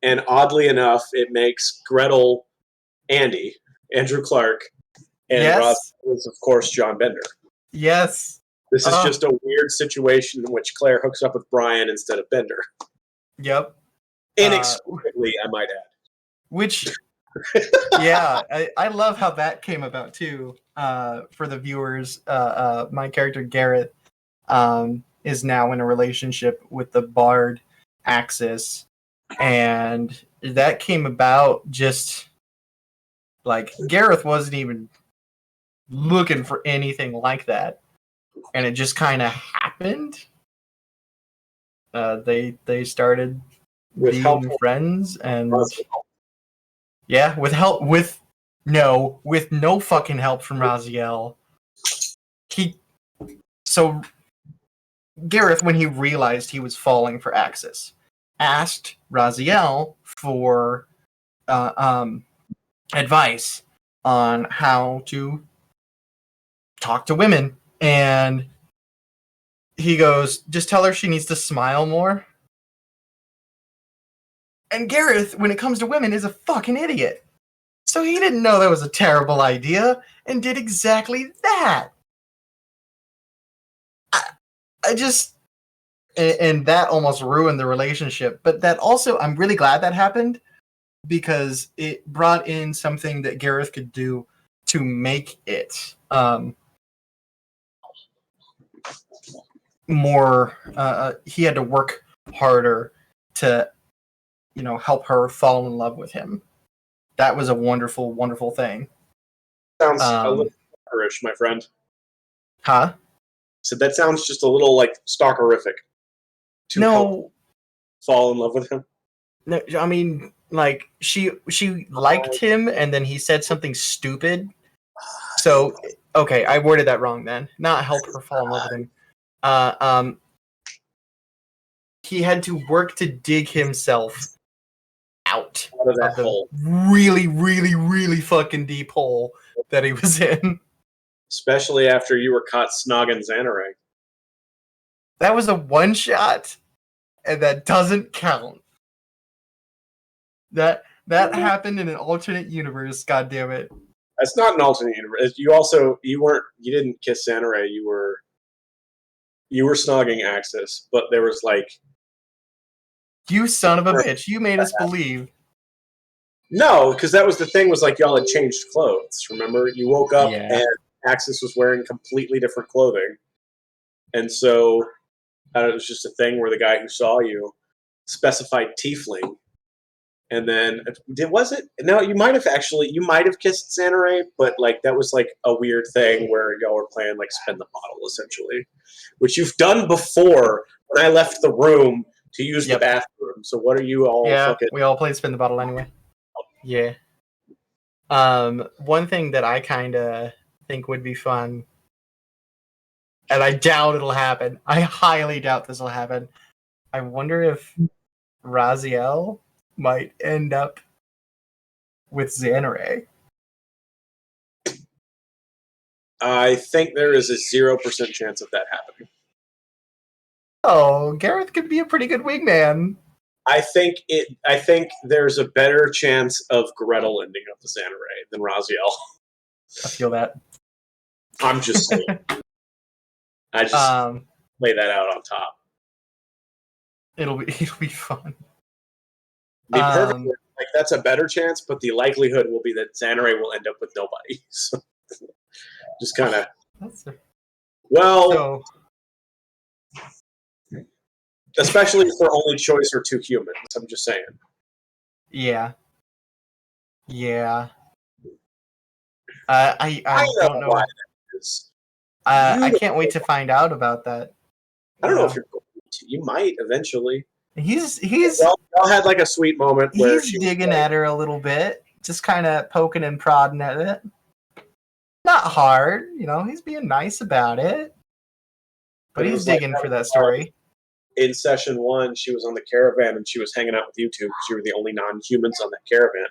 and oddly enough, it makes Gretel Andrew Clark, and Ross is, of course, John Bender. Yes. This is just a weird situation in which Claire hooks up with Brian instead of Bender. Yep. Inexplicably, I might add. Which, yeah, I love how that came about, too, for the viewers. My character, Gareth, is now in a relationship with the bard, Axis, and that came about just... Like, Gareth wasn't even looking for anything like that. And it just kind of happened. They started being friends, and yeah, with no fucking help from Raziel. So Gareth, when he realized he was falling for Axis, asked Raziel for advice on how to talk to women, and he goes, just tell her she needs to smile more. And Gareth, when it comes to women, is a fucking idiot, so he didn't know that was a terrible idea and did exactly that. I just, and that almost ruined the relationship, but that also, I'm really glad that happened, because it brought in something that Gareth could do to make it more. He had to work harder to, help her fall in love with him. That was a wonderful, wonderful thing. Sounds a little stalkerish, my friend. Huh? So that sounds just a little like stalkerific. To No, fall in love with him. no. I mean, like she liked him, and then he said something stupid. So okay, I worded that wrong then. Not help her fall in love with him. He had to work to dig himself out of that of the hole. really, really, really fucking deep hole that he was in. Especially after you were caught snogging Xanarang. That was a one shot, and that doesn't count. That happened in an alternate universe. God damn it! That's not an alternate universe. You didn't kiss Xanarang. You were snogging Axis, but there was like. You son of a bitch! You made us believe. No, because that was the thing. Was like y'all had changed clothes. Remember, you woke up and Axis was wearing completely different clothing, and so it was just a thing where the guy who saw you specified tiefling, and then was it? No, you might have kissed Xanarang, but like that was like a weird thing where y'all were playing like spin the bottle essentially, which you've done before when I left the room to use the bathroom. So what are you all? Yeah, we all played spin the bottle anyway. Yeah. One thing that I kind of think would be fun, and I doubt it'll happen. I highly doubt this will happen. I wonder if Raziel might end up with Xanarang. I think there is a 0% chance of that happening. Oh, Gareth could be a pretty good wingman. I think there's a better chance of Gretel ending up with Xanarang than Raziel. I feel that. I'm just saying. I just lay that out on top. It'll be fun. Be perfect. Like that's a better chance, but the likelihood will be that Xanarang will end up with nobody. So, just kind of. Well, especially for only choice or two humans. I'm just saying. Yeah. I don't know. Why that is. I can't wait to find out about that. I don't know if you're going to. You might eventually. He's y'all had like a sweet moment where he's digging at her a little bit, just kind of poking and prodding at it. Not hard, he's being nice about it. But he's digging for that story. In session 1, she was on the caravan and she was hanging out with you two because you were the only non-humans on that caravan.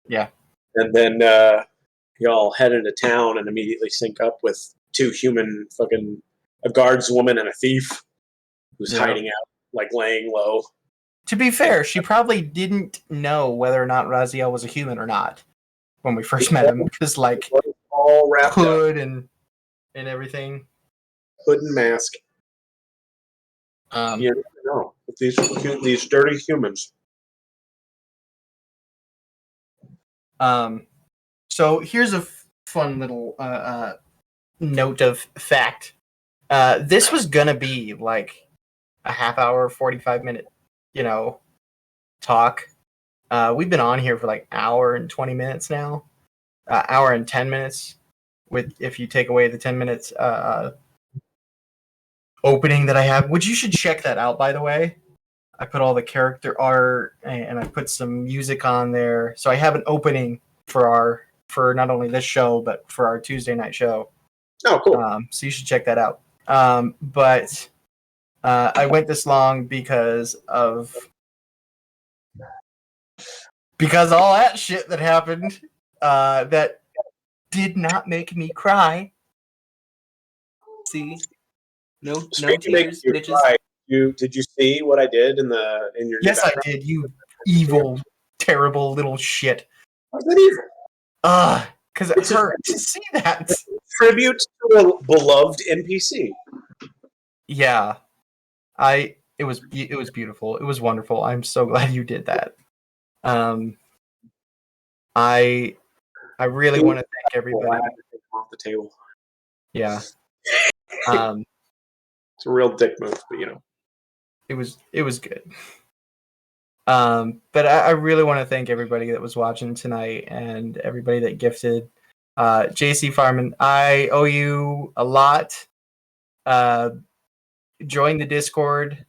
Yeah. And then y'all head into town and immediately sync up with two human a guardswoman and a thief who's hiding out, like laying low. To be fair, she probably didn't know whether or not Raziel was a human or not when we first met him, because like all wrapped hood up. and everything. Hood and mask. You never know. These dirty humans. So here's a fun little note of fact. This was gonna be like a half hour, 45-minute, talk. We've been on here for like hour and 20 minutes now. Hour and 10 minutes, if you take away the 10 minutes opening that I have, which you should check that out, by the way. I put all the character art and I put some music on there. So I have an opening for not only this show, but for our Tuesday night show. Oh, cool. So you should check that out. But I went this long because all that shit that happened that did not make me cry. See? No tears, bitches. Did you see what I did in your? Yes, I did. You evil, terrible little shit. How's that evil? Because it hurt to see that. Tribute to a beloved NPC. Yeah, it was beautiful. It was wonderful. I'm so glad you did that. I really want to thank everybody. Well, I have to take them off the table. Yeah. It's a real dick move, but you know. It was good. But I really want to thank everybody that was watching tonight and everybody that gifted. JC Farman, I owe you a lot. Join the Discord.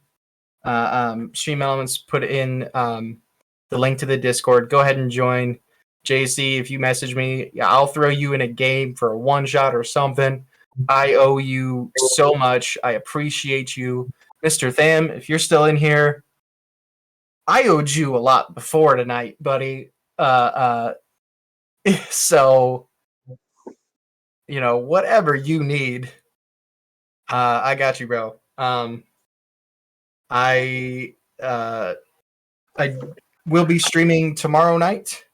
Stream Elements put in the link to the Discord. Go ahead and join. JC, if you message me, I'll throw you in a game for a one shot or something. I owe you so much. I appreciate you. Mr. Tham, if you're still in here, I owed you a lot before tonight, buddy. So, whatever you need, I got you, bro. I will be streaming tomorrow night.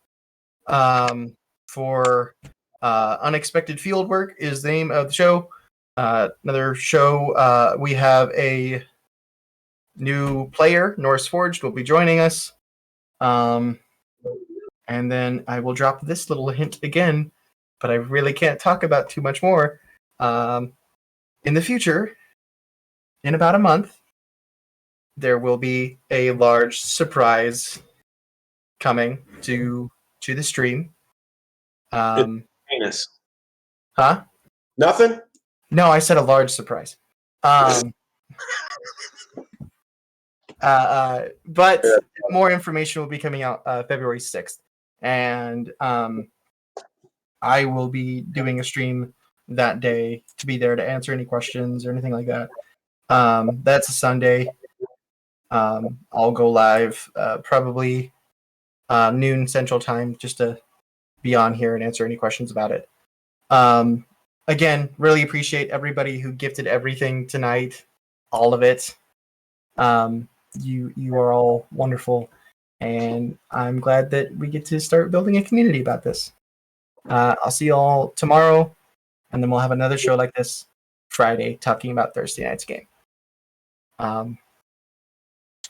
For Unexpected Fieldwork is the name of the show. Another show. We have a new player, Norse Forged, will be joining us. And then I will drop this little hint again, but I really can't talk about too much more. In the future, in about a month, there will be a large surprise coming to the stream. Penis. Huh? Nothing? No, I said a large surprise. But more information will be coming out February 6th. And I will be doing a stream that day to be there to answer any questions or anything like that. That's a Sunday. I'll go live probably noon Central Time just to be on here and answer any questions about it. Again, really appreciate everybody who gifted everything tonight, all of it. You are all wonderful, and I'm glad that we get to start building a community about this. I'll see you all tomorrow, and then we'll have another show like this Friday talking about Thursday night's game. Have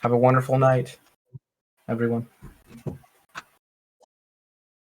a wonderful night, everyone.